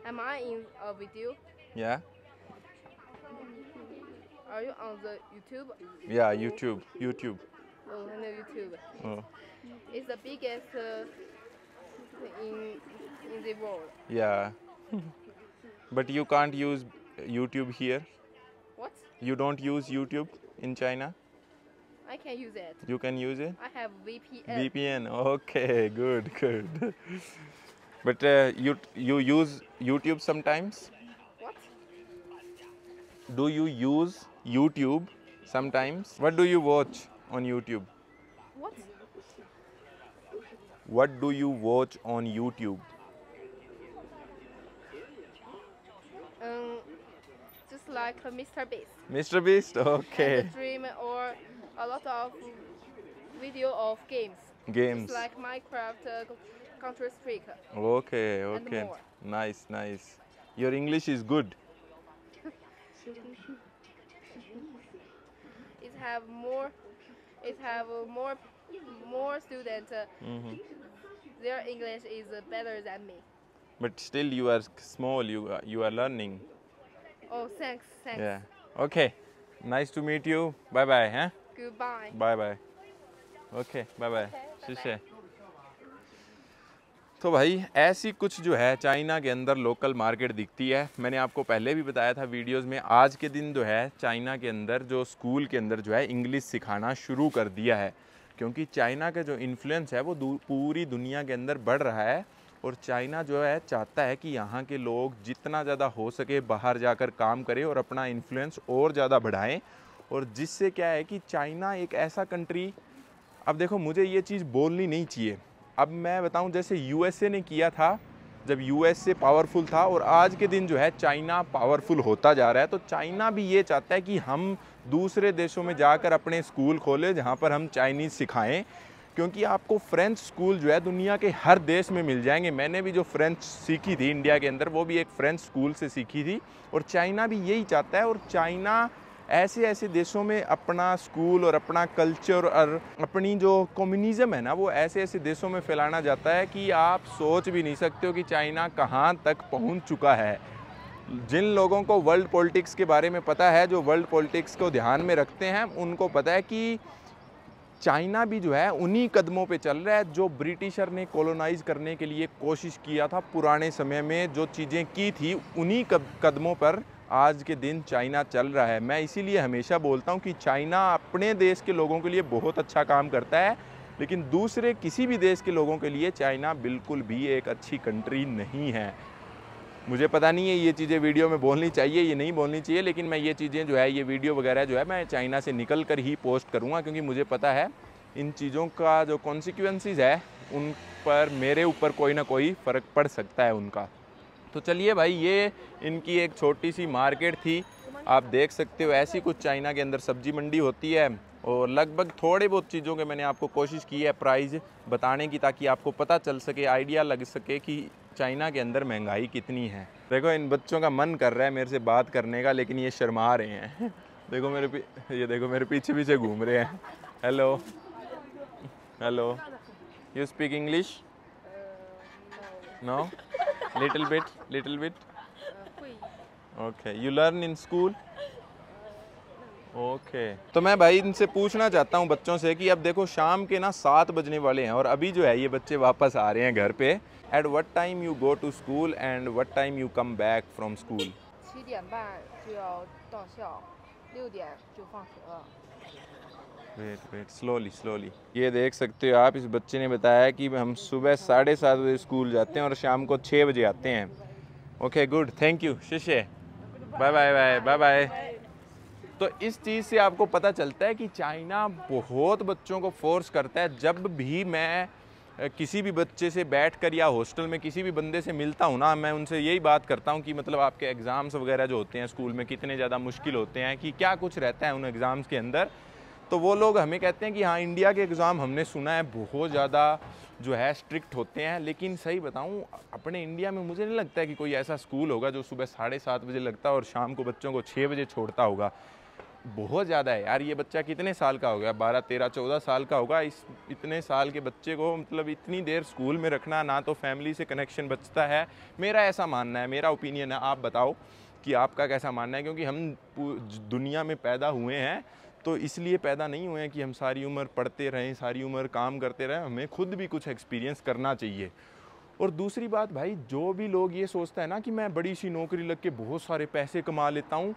Am I in a video? Yeah? Are you on the YouTube? Yeah, YouTube. Oh, I know YouTube. Oh, It's the biggest in the world. yeah. But you can't use YouTube here? What? You don't use YouTube in China? I can use it. You can use it? I have VPN. VPN. Okay, good. But you use YouTube sometimes? What? Do you use YouTube sometimes? What do you watch on YouTube? What? What do you watch on YouTube? Just like Mr. Beast. Mr. Beast? Okay. And Dream or a lot of video of games. Games. Just like Minecraft, Counter-Strike. Okay. And more. Nice. Your English is good. It have more students. Their English is better than me. But still you are small, you are learning. Oh, thanks. Yeah. Okay. Nice to meet you. Bye, huh? Goodbye. Bye. Okay, bye. शीशे। तो भाई ऐसी कुछ जो है चाइना के अंदर लोकल मार्केट दिखती है। मैंने आपको पहले भी बताया था वीडियोस में, आज के दिन जो है चाइना के अंदर जो स्कूल के अंदर जो है इंग्लिश सिखाना शुरू कर दिया है, क्योंकि चाइना का जो इन्फ्लुएंस है वो पूरी दुनिया के अंदर बढ़ रहा है। और चाइना जो है चाहता है कि यहाँ के लोग जितना ज़्यादा हो सके बाहर जाकर काम करें और अपना इन्फ्लुएंस और ज़्यादा बढ़ाएं। और जिससे क्या है कि चाइना एक ऐसा कंट्री, अब देखो मुझे ये चीज़ बोलनी नहीं चाहिए, अब मैं बताऊं जैसे यूएसए ने किया था जब यूएसए पावरफुल था, और आज के दिन जो है चाइना पावरफुल होता जा रहा है। तो चाइना भी ये चाहता है कि हम दूसरे देशों में जाकर अपने स्कूल खोलें जहाँ पर हम चाइनीज़ सिखाएं, क्योंकि आपको फ्रेंच स्कूल जो है दुनिया के हर देश में मिल जाएंगे। मैंने भी जो फ्रेंच सीखी थी इंडिया के अंदर वो भी एक फ्रेंच स्कूल से सीखी थी, और चाइना भी यही चाहता है। और चाइना ऐसे देशों में अपना स्कूल और अपना कल्चर और अपनी जो कम्युनिज़म है ना वो ऐसे देशों में फैलाना चाहता है कि आप सोच भी नहीं सकते हो कि चाइना कहाँ तक पहुँच चुका है। जिन लोगों को वर्ल्ड पॉलिटिक्स के बारे में पता है, जो वर्ल्ड पॉलिटिक्स को ध्यान में रखते हैं, उनको पता है कि चाइना भी जो है उन्हीं कदमों पे चल रहा है जो ब्रिटिशर ने कॉलोनाइज़ करने के लिए कोशिश किया था पुराने समय में। जो चीज़ें की थी उन्हीं कदमों पर आज के दिन चाइना चल रहा है। मैं इसीलिए हमेशा बोलता हूँ कि चाइना अपने देश के लोगों के लिए बहुत अच्छा काम करता है, लेकिन दूसरे किसी भी देश के लोगों के लिए चाइना बिल्कुल भी एक अच्छी कंट्री नहीं है। मुझे पता नहीं है ये चीज़ें वीडियो में बोलनी चाहिए ये नहीं बोलनी चाहिए, लेकिन मैं ये चीज़ें जो है, ये वीडियो वगैरह जो है, मैं चाइना से निकल कर ही पोस्ट करूँगा, क्योंकि मुझे पता है इन चीज़ों का जो कॉन्सिक्वेंसेस है उन पर मेरे ऊपर कोई ना कोई फ़र्क पड़ सकता है उनका। तो चलिए भाई, ये इनकी एक छोटी सी मार्केट थी, आप देख सकते हो। ऐसी कुछ चाइना के अंदर सब्जी मंडी होती है, और लगभग थोड़े बहुत चीज़ों के मैंने आपको कोशिश की है प्राइस बताने की, ताकि आपको पता चल सके, आइडिया लग सके कि चाइना के अंदर महंगाई कितनी है। देखो इन बच्चों का मन कर रहा है मेरे से बात करने का, लेकिन ये शर्मा रहे हैं। देखो ये देखो मेरे पीछे पीछे घूम रहे हैं। Hello hello, you speak English? No, little bit. Okay, you learn in school? Okay. तो मैं भाई इनसे पूछना चाहता हूँ बच्चों से कि अब देखो शाम के ना 7 बजने वाले हैं, और अभी जो है ये बच्चे वापस आ रहे हैं घर पे। At what time you go to school and what time you come back from school? 7点半就要到校，6点就放学了。 wait slowly. ये देख सकते हो आप, इस बच्चे ने बताया कि हम सुबह 7:30 बजे स्कूल जाते हैं और शाम को 6 बजे आते हैं। ओके गुड, थैंक यू, शिशे, बाय। तो इस चीज़ से आपको पता चलता है कि चाइना बहुत बच्चों को फोर्स करता है। जब भी मैं किसी भी बच्चे से बैठकर या हॉस्टल में किसी भी बंदे से मिलता हूँ ना, मैं उनसे यही बात करता हूँ कि मतलब आपके एग्ज़ाम्स वगैरह जो होते हैं स्कूल में कितने ज़्यादा मुश्किल होते हैं, कि क्या कुछ रहता है उन एग्ज़ाम्स के अंदर। तो वो लोग हमें कहते हैं कि हाँ, इंडिया के एग्ज़ाम हमने सुना है बहुत ज़्यादा जो है स्ट्रिक्ट होते हैं, लेकिन सही बताऊँ अपने इंडिया में मुझे नहीं लगता है कि कोई ऐसा स्कूल होगा जो सुबह 7:30 बजे लगता है और शाम को बच्चों को 6 बजे छोड़ता होगा। बहुत ज़्यादा है यार। ये बच्चा कितने साल का हो गया? 12, 13, 14 साल का होगा। इतने साल के बच्चे को मतलब इतनी देर स्कूल में रखना, ना तो फैमिली से कनेक्शन बचता है। मेरा ऐसा मानना है, मेरा ओपिनियन है, आप बताओ कि आपका कैसा मानना है। क्योंकि हम दुनिया में पैदा हुए हैं, तो इसलिए पैदा नहीं हुए हैं कि हम सारी उम्र पढ़ते रहें, सारी उम्र काम करते रहें। हमें खुद भी कुछ एक्सपीरियंस करना चाहिए। और दूसरी बात भाई, जो भी लोग ये सोचता है ना कि मैं बड़ी सी नौकरी लग के बहुत सारे पैसे कमा लेता हूँ,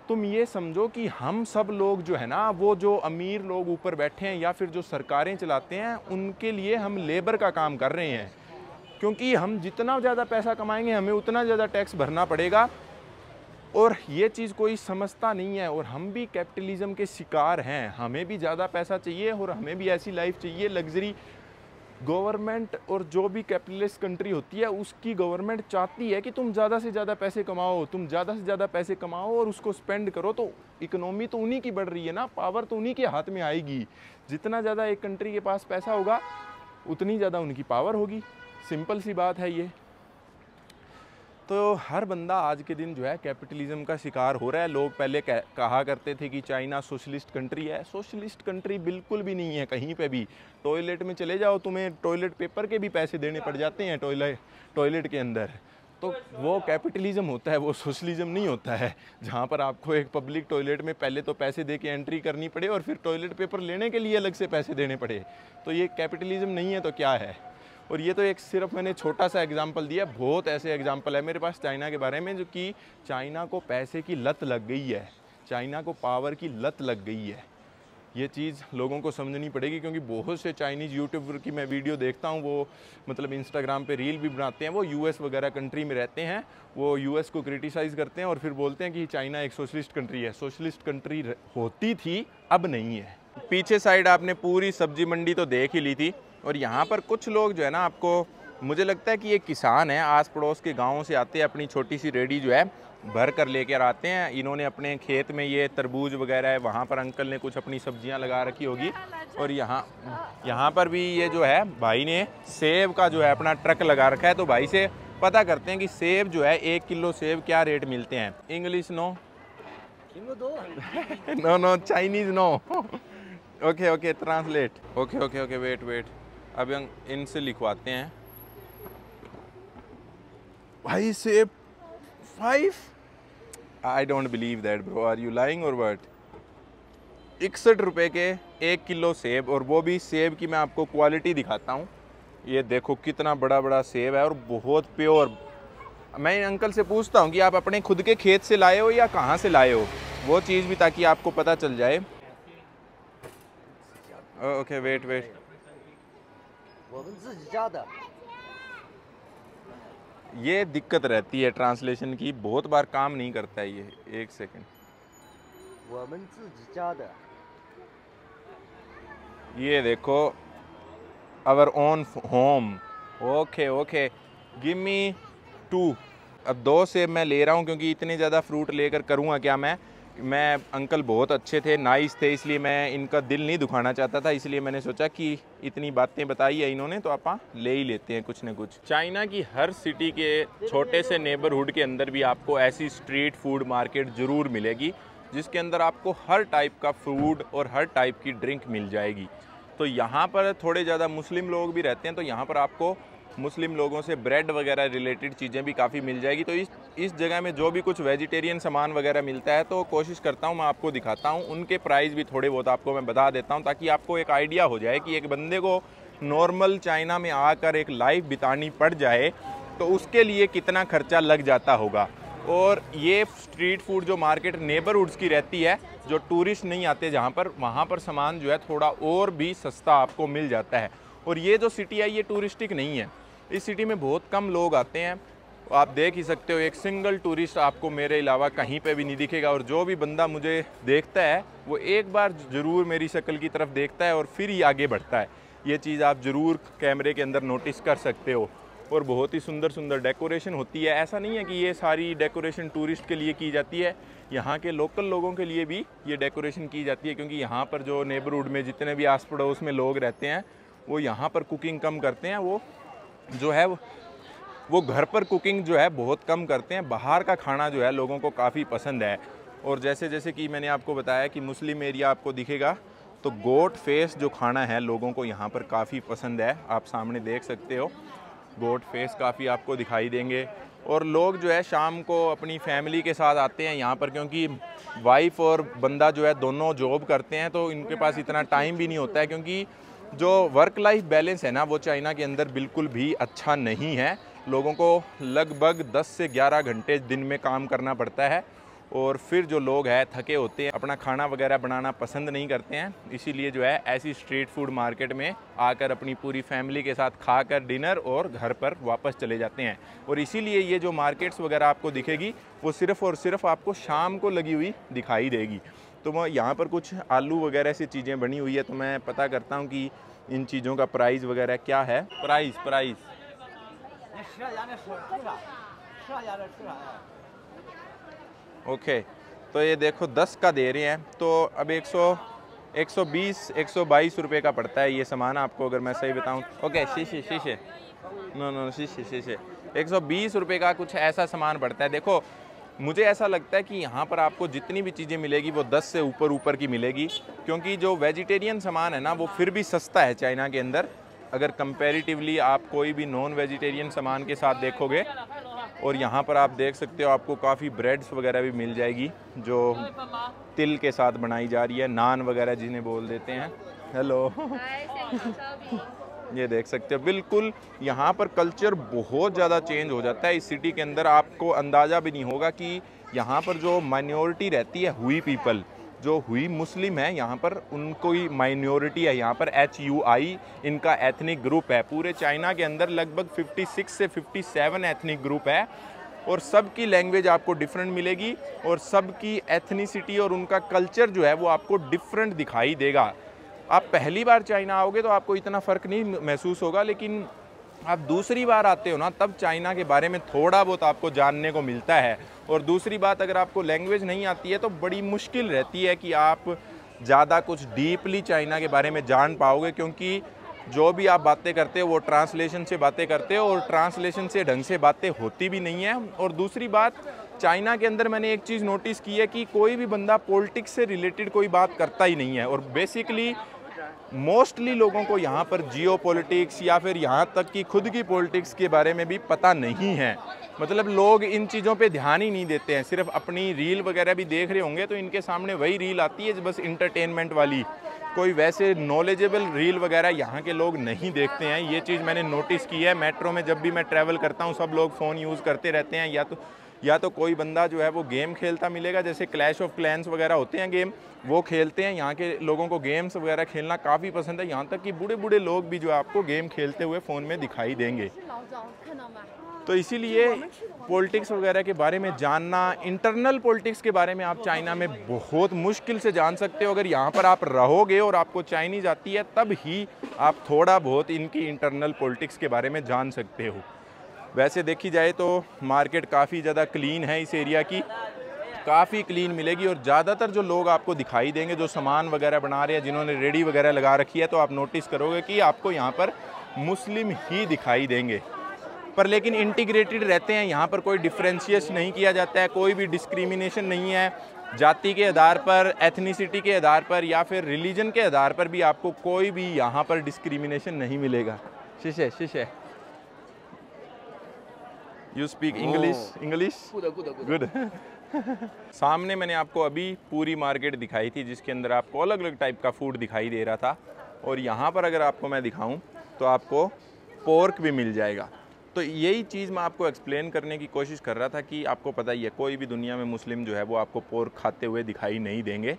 तुम ये समझो कि हम सब लोग जो है ना, वो जो अमीर लोग ऊपर बैठे हैं या फिर जो सरकारें चलाते हैं, उनके लिए हम लेबर का काम कर रहे हैं। क्योंकि हम जितना ज़्यादा पैसा कमाएंगे हमें उतना ज़्यादा टैक्स भरना पड़ेगा, और ये चीज़ कोई समझता नहीं है। और हम भी कैपिटलिज्म के शिकार हैं, हमें भी ज़्यादा पैसा चाहिए और हमें भी ऐसी लाइफ चाहिए, लग्जरी। गवर्नमेंट और जो भी कैपिटलिस्ट कंट्री होती है, उसकी गवर्नमेंट चाहती है कि तुम ज़्यादा से ज़्यादा पैसे कमाओ, तुम ज़्यादा से ज़्यादा पैसे कमाओ और उसको स्पेंड करो। तो इकोनॉमी तो उन्हीं की बढ़ रही है ना, पावर तो उन्हीं के हाथ में आएगी। जितना ज़्यादा एक कंट्री के पास पैसा होगा उतनी ज़्यादा उनकी पावर होगी। सिंपल सी बात है ये। तो हर बंदा आज के दिन जो है कैपिटलिज्म का शिकार हो रहा है। लोग पहले कहा करते थे कि चाइना सोशलिस्ट कंट्री है। सोशलिस्ट कंट्री बिल्कुल भी नहीं है कहीं पे भी। टॉयलेट में चले जाओ, तुम्हें टॉयलेट पेपर के भी पैसे देने पड़ जाते हैं टॉयलेट के अंदर। तो वो कैपिटलिज्म होता है, वो सोशलिज्म नहीं होता है, जहाँ पर आपको एक पब्लिक टॉयलेट में पहले तो पैसे दे के एंट्री करनी पड़े और फिर टॉयलेट पेपर लेने के लिए अलग से पैसे देने पड़े। तो ये कैपिटलिज्म नहीं है तो क्या है। और ये तो एक सिर्फ मैंने छोटा सा एग्जांपल दिया, बहुत ऐसे एग्जांपल है मेरे पास चाइना के बारे में, जो कि चाइना को पैसे की लत लग गई है, चाइना को पावर की लत लग गई है। ये चीज़ लोगों को समझनी पड़ेगी, क्योंकि बहुत से चाइनीज़ यूट्यूबर की मैं वीडियो देखता हूँ, वो मतलब इंस्टाग्राम पे रील भी बनाते हैं, वो यूएस वगैरह कंट्री में रहते हैं, वो यूएस को क्रिटिसाइज़ करते हैं और फिर बोलते हैं कि चाइना एक सोशलिस्ट कंट्री है। सोशलिस्ट कंट्री होती थी, अब नहीं है। पीछे साइड आपने पूरी सब्जी मंडी तो देख ही ली थी, और यहाँ पर कुछ लोग जो है ना, आपको मुझे लगता है कि ये किसान हैं, आस पड़ोस के गाँव से आते हैं, अपनी छोटी सी रेडी जो है भर कर लेकर आते हैं। इन्होंने अपने खेत में ये तरबूज वगैरह है, वहाँ पर अंकल ने कुछ अपनी सब्जियाँ लगा रखी होगी, और यहाँ पर भी ये जो है भाई ने सेब का जो है अपना ट्रक लगा रखा है। तो भाई से पता करते हैं कि सेब जो है 1 किलो सेब क्या रेट मिलते हैं। English no no Chinese no. Okay translate. Okay wait अब इनसे लिखवाते हैं। भाई सेब 5? I don't believe that bro, are you lying or what? 61 रुपये के 1 किलो सेब, और वो भी सेब की मैं आपको क्वालिटी दिखाता हूँ। ये देखो कितना बड़ा बड़ा सेब है और बहुत प्योर। मैं अंकल से पूछता हूँ कि आप अपने खुद के खेत से लाए हो या कहाँ से लाए हो, वो चीज़ भी, ताकि आपको पता चल जाए। ओके वेट वेट, 我们自己家的， ये दिक्कत रहती है ट्रांसलेशन की, बहुत बार काम नहीं करता है ये। एक सेकंड, 我们自己家的， ये देखो, our own home. Okay okay, give me 2। अब 2 सेब मैं ले रहा हूँ क्योंकि इतने ज़्यादा फ्रूट लेकर करूँगा क्या मैं अंकल बहुत अच्छे थे, नाइस थे, इसलिए मैं इनका दिल नहीं दुखाना चाहता था, इसलिए मैंने सोचा कि इतनी बातें बताई है इन्होंने तो आप ले ही लेते हैं कुछ न कुछ। चाइना की हर सिटी के छोटे से नेबरहुड के अंदर भी आपको ऐसी स्ट्रीट फूड मार्केट ज़रूर मिलेगी जिसके अंदर आपको हर टाइप का फूड और हर टाइप की ड्रिंक मिल जाएगी। तो यहाँ पर थोड़े ज़्यादा मुस्लिम लोग भी रहते हैं, तो यहाँ पर आपको मुस्लिम लोगों से ब्रेड वगैरह रिलेटेड चीज़ें भी काफ़ी मिल जाएगी। तो इस जगह में जो भी कुछ वेजिटेरियन सामान वगैरह मिलता है तो कोशिश करता हूँ मैं आपको दिखाता हूँ, उनके प्राइस भी थोड़े बहुत आपको मैं बता देता हूँ ताकि आपको एक आइडिया हो जाए कि एक बंदे को नॉर्मल चाइना में आकर एक लाइफ बितानी पड़ जाए तो उसके लिए कितना खर्चा लग जाता होगा। और ये स्ट्रीट फूड जो मार्केट नेबरहुड्स की रहती है, जो टूरिस्ट नहीं आते जहाँ पर, वहाँ पर सामान जो है थोड़ा और भी सस्ता आपको मिल जाता है। और ये जो सिटी है ये टूरिस्टिक नहीं है, इस सिटी में बहुत कम लोग आते हैं, आप देख ही सकते हो, एक सिंगल टूरिस्ट आपको मेरे अलावा कहीं पे भी नहीं दिखेगा। और जो भी बंदा मुझे देखता है वो एक बार ज़रूर मेरी शक्ल की तरफ देखता है और फिर ही आगे बढ़ता है। ये चीज़ आप ज़रूर कैमरे के अंदर नोटिस कर सकते हो। और बहुत ही सुंदर सुंदर डेकोरेशन होती है, ऐसा नहीं है कि ये सारी डेकोरेशन टूरिस्ट के लिए की जाती है, यहाँ के लोकल लोगों के लिए भी ये डेकोरेशन की जाती है, क्योंकि यहाँ पर जो नेबरहुड में जितने भी आस पड़ोस में लोग रहते हैं वो यहाँ पर कुकिंग कम करते हैं, वो जो है वो घर पर कुकिंग जो है बहुत कम करते हैं। बाहर का खाना जो है लोगों को काफ़ी पसंद है। और जैसे जैसे कि मैंने आपको बताया कि मुस्लिम एरिया आपको दिखेगा, तो गोट फेस जो खाना है लोगों को यहाँ पर काफ़ी पसंद है। आप सामने देख सकते हो, गोट फेस काफ़ी आपको दिखाई देंगे। और लोग जो है शाम को अपनी फैमिली के साथ आते हैं यहाँ पर, क्योंकि वाइफ और बंदा जो है दोनों जॉब करते हैं, तो इनके पास इतना टाइम भी नहीं होता है, क्योंकि जो वर्क लाइफ बैलेंस है ना वो चाइना के अंदर बिल्कुल भी अच्छा नहीं है। लोगों को लगभग 10 से 11 घंटे दिन में काम करना पड़ता है, और फिर जो लोग हैं थके होते हैं, अपना खाना वगैरह बनाना पसंद नहीं करते हैं, इसीलिए जो है ऐसी स्ट्रीट फूड मार्केट में आकर अपनी पूरी फैमिली के साथ खाकर डिनर और घर पर वापस चले जाते हैं। और इसीलिए ये जो मार्केट्स वगैरह आपको दिखेगी वो सिर्फ़ और सिर्फ आपको शाम को लगी हुई दिखाई देगी। तो मैं यहाँ पर कुछ आलू वगैरह से चीज़ें बनी हुई है, तो मैं पता करता हूँ कि इन चीज़ों का प्राइस वगैरह क्या है। प्राइस ओके, तो ये देखो 10 का दे रहे हैं, तो अब 120 122 रुपये का पड़ता है ये सामान आपको, अगर मैं सही बताऊँ। ओके, शीशे नो शीशे 120 रुपये का कुछ ऐसा सामान पड़ता है। देखो मुझे ऐसा लगता है कि यहाँ पर आपको जितनी भी चीज़ें मिलेगी वो 10 से ऊपर की मिलेगी, क्योंकि जो वेजिटेरियन सामान है ना वो फिर भी सस्ता है चाइना के अंदर, अगर कंपैरेटिवली आप कोई भी नॉन वेजिटेरियन सामान के साथ देखोगे। और यहाँ पर आप देख सकते हो आपको काफ़ी ब्रेड्स वगैरह भी मिल जाएगी जो तिल के साथ बनाई जा रही है, नान वगैरह जिन्हें बोल देते हैं। हेलो ये देख सकते हो, बिल्कुल यहाँ पर कल्चर बहुत ज़्यादा चेंज हो जाता है इस सिटी के अंदर। आपको अंदाज़ा भी नहीं होगा कि यहाँ पर जो माइनॉरिटी रहती है, हुई पीपल, जो हुई मुस्लिम है यहाँ पर, उनको ही माइनॉरिटी है यहाँ पर। HUI इनका एथनिक ग्रुप है। पूरे चाइना के अंदर लगभग 56 से 57 एथनिक ग्रुप है, और सबकी लैंग्वेज आपको डिफरेंट मिलेगी, और सबकी एथनिसिटी और उनका कल्चर जो है वो आपको डिफरेंट दिखाई देगा। आप पहली बार चाइना आओगे तो आपको इतना फ़र्क नहीं महसूस होगा, लेकिन आप दूसरी बार आते हो ना तब चाइना के बारे में थोड़ा बहुत आपको जानने को मिलता है। और दूसरी बात, अगर आपको लैंग्वेज नहीं आती है तो बड़ी मुश्किल रहती है कि आप ज़्यादा कुछ डीपली चाइना के बारे में जान पाओगे, क्योंकि जो भी आप बातें करते हो वो ट्रांसलेशन से बातें करते हो, और ट्रांसलेशन से ढंग से बातें होती भी नहीं है। और दूसरी बात, चाइना के अंदर मैंने एक चीज़ नोटिस की है कि कोई भी बंदा पॉलिटिक्स से रिलेटेड कोई बात करता ही नहीं है। और बेसिकली मोस्टली लोगों को यहाँ पर जियो पॉलिटिक्स या फिर यहाँ तक कि खुद की पॉलिटिक्स के बारे में भी पता नहीं है। मतलब लोग इन चीज़ों पे ध्यान ही नहीं देते हैं। सिर्फ अपनी रील वगैरह भी देख रहे होंगे तो इनके सामने वही रील आती है बस इंटरटेनमेंट वाली, कोई वैसे नॉलेजेबल रील वगैरह यहाँ के लोग नहीं देखते हैं। ये चीज़ मैंने नोटिस की है। मेट्रो में जब भी मैं ट्रैवल करता हूँ सब लोग फ़ोन यूज़ करते रहते हैं, या तो कोई बंदा जो है वो गेम खेलता मिलेगा, जैसे क्लैश ऑफ क्लैंस वगैरह होते हैं गेम, वो खेलते हैं। यहाँ के लोगों को गेम्स वगैरह खेलना काफ़ी पसंद है, यहाँ तक कि बूढ़े बूढ़े लोग भी जो है आपको गेम खेलते हुए फ़ोन में दिखाई देंगे। तो इसीलिए पॉलिटिक्स वगैरह के बारे में जानना, इंटरनल पॉलिटिक्स के बारे में आप चाइना में बहुत मुश्किल से जान सकते हो। अगर यहाँ पर आप रहोगे और आपको चाइनीज़ आती है तब ही आप थोड़ा बहुत इनकी इंटरनल पॉलिटिक्स के बारे में जान सकते हो। वैसे देखी जाए तो मार्केट काफ़ी ज़्यादा क्लीन है, इस एरिया की काफ़ी क्लीन मिलेगी। और ज़्यादातर जो लोग आपको दिखाई देंगे जो सामान वगैरह बना रहे हैं, जिन्होंने रेडी वगैरह लगा रखी है, तो आप नोटिस करोगे कि आपको यहाँ पर मुस्लिम ही दिखाई देंगे। पर लेकिन इंटीग्रेटेड रहते हैं, यहाँ पर कोई डिफ्रेंशिएशन नहीं किया जाता है, कोई भी डिस्क्रिमिनेशन नहीं है। जाति के आधार पर, एथनिसिटी के आधार पर या फिर रिलीजन के आधार पर भी आपको कोई भी यहाँ पर डिस्क्रिमिनेशन नहीं मिलेगा। शीशे यू स्पीक इंग्लिश गुड। सामने मैंने आपको अभी पूरी मार्केट दिखाई थी जिसके अंदर आपको अलग अलग टाइप का फूड दिखाई दे रहा था, और यहाँ पर अगर आपको मैं दिखाऊं तो आपको पोर्क भी मिल जाएगा। तो यही चीज़ मैं आपको एक्सप्लेन करने की कोशिश कर रहा था कि आपको पता ही है कोई भी दुनिया में मुस्लिम जो है वो आपको पोर्क खाते हुए दिखाई नहीं देंगे।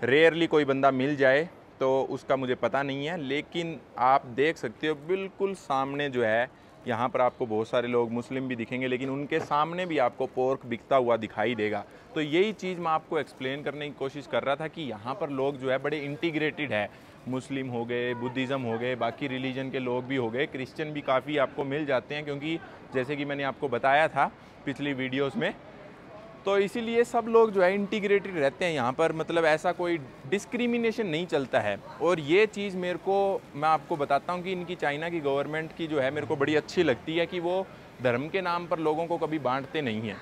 रेयरली कोई बंदा मिल जाए तो उसका मुझे पता नहीं है, लेकिन आप देख सकते हो बिल्कुल सामने जो है यहाँ पर आपको बहुत सारे लोग मुस्लिम भी दिखेंगे, लेकिन उनके सामने भी आपको पोर्क बिकता हुआ दिखाई देगा। तो यही चीज़ मैं आपको एक्सप्लेन करने की कोशिश कर रहा था कि यहाँ पर लोग जो है बड़े इंटीग्रेटेड है। मुस्लिम हो गए, बुद्धिज़्म हो गए, बाकी रिलीजन के लोग भी हो गए, क्रिश्चियन भी काफ़ी आपको मिल जाते हैं, क्योंकि जैसे कि मैंने आपको बताया था पिछली वीडियोस में। तो इसीलिए सब लोग जो है इंटीग्रेटेड रहते हैं यहाँ पर, मतलब ऐसा कोई डिस्क्रिमिनेशन नहीं चलता है। और ये चीज़ मैं आपको बताता हूँ कि इनकी चाइना की गवर्नमेंट की जो है मेरे को बड़ी अच्छी लगती है कि वो धर्म के नाम पर लोगों को कभी बांटते नहीं हैं।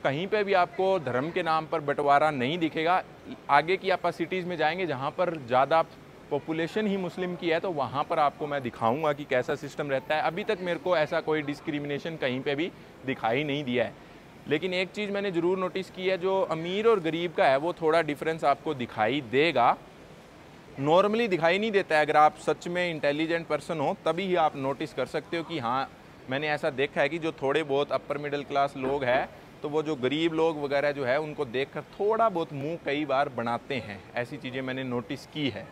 कहीं पे भी आपको धर्म के नाम पर बंटवारा नहीं दिखेगा। आगे की आप सिटीज़ में जाएंगे जहाँ पर ज़्यादा पॉपुलेशन ही मुस्लिम की है, तो वहाँ पर आपको मैं दिखाऊंगा कि कैसा सिस्टम रहता है। अभी तक मेरे को ऐसा कोई डिस्क्रिमिनेशन कहीं पे भी दिखाई नहीं दिया है। लेकिन एक चीज़ मैंने ज़रूर नोटिस की है, जो अमीर और गरीब का है वो थोड़ा डिफरेंस आपको दिखाई देगा। नॉर्मली दिखाई नहीं देता है। अगर आप सच में इंटेलिजेंट पर्सन हो तभी ही आप नोटिस कर सकते हो कि हाँ, मैंने ऐसा देखा है कि जो थोड़े बहुत अपर मिडिल क्लास लोग हैं, तो वो जो गरीब लोग वगैरह जो है उनको देखकर थोड़ा बहुत मुंह कई बार बनाते हैं। ऐसी चीज़ें मैंने नोटिस की है।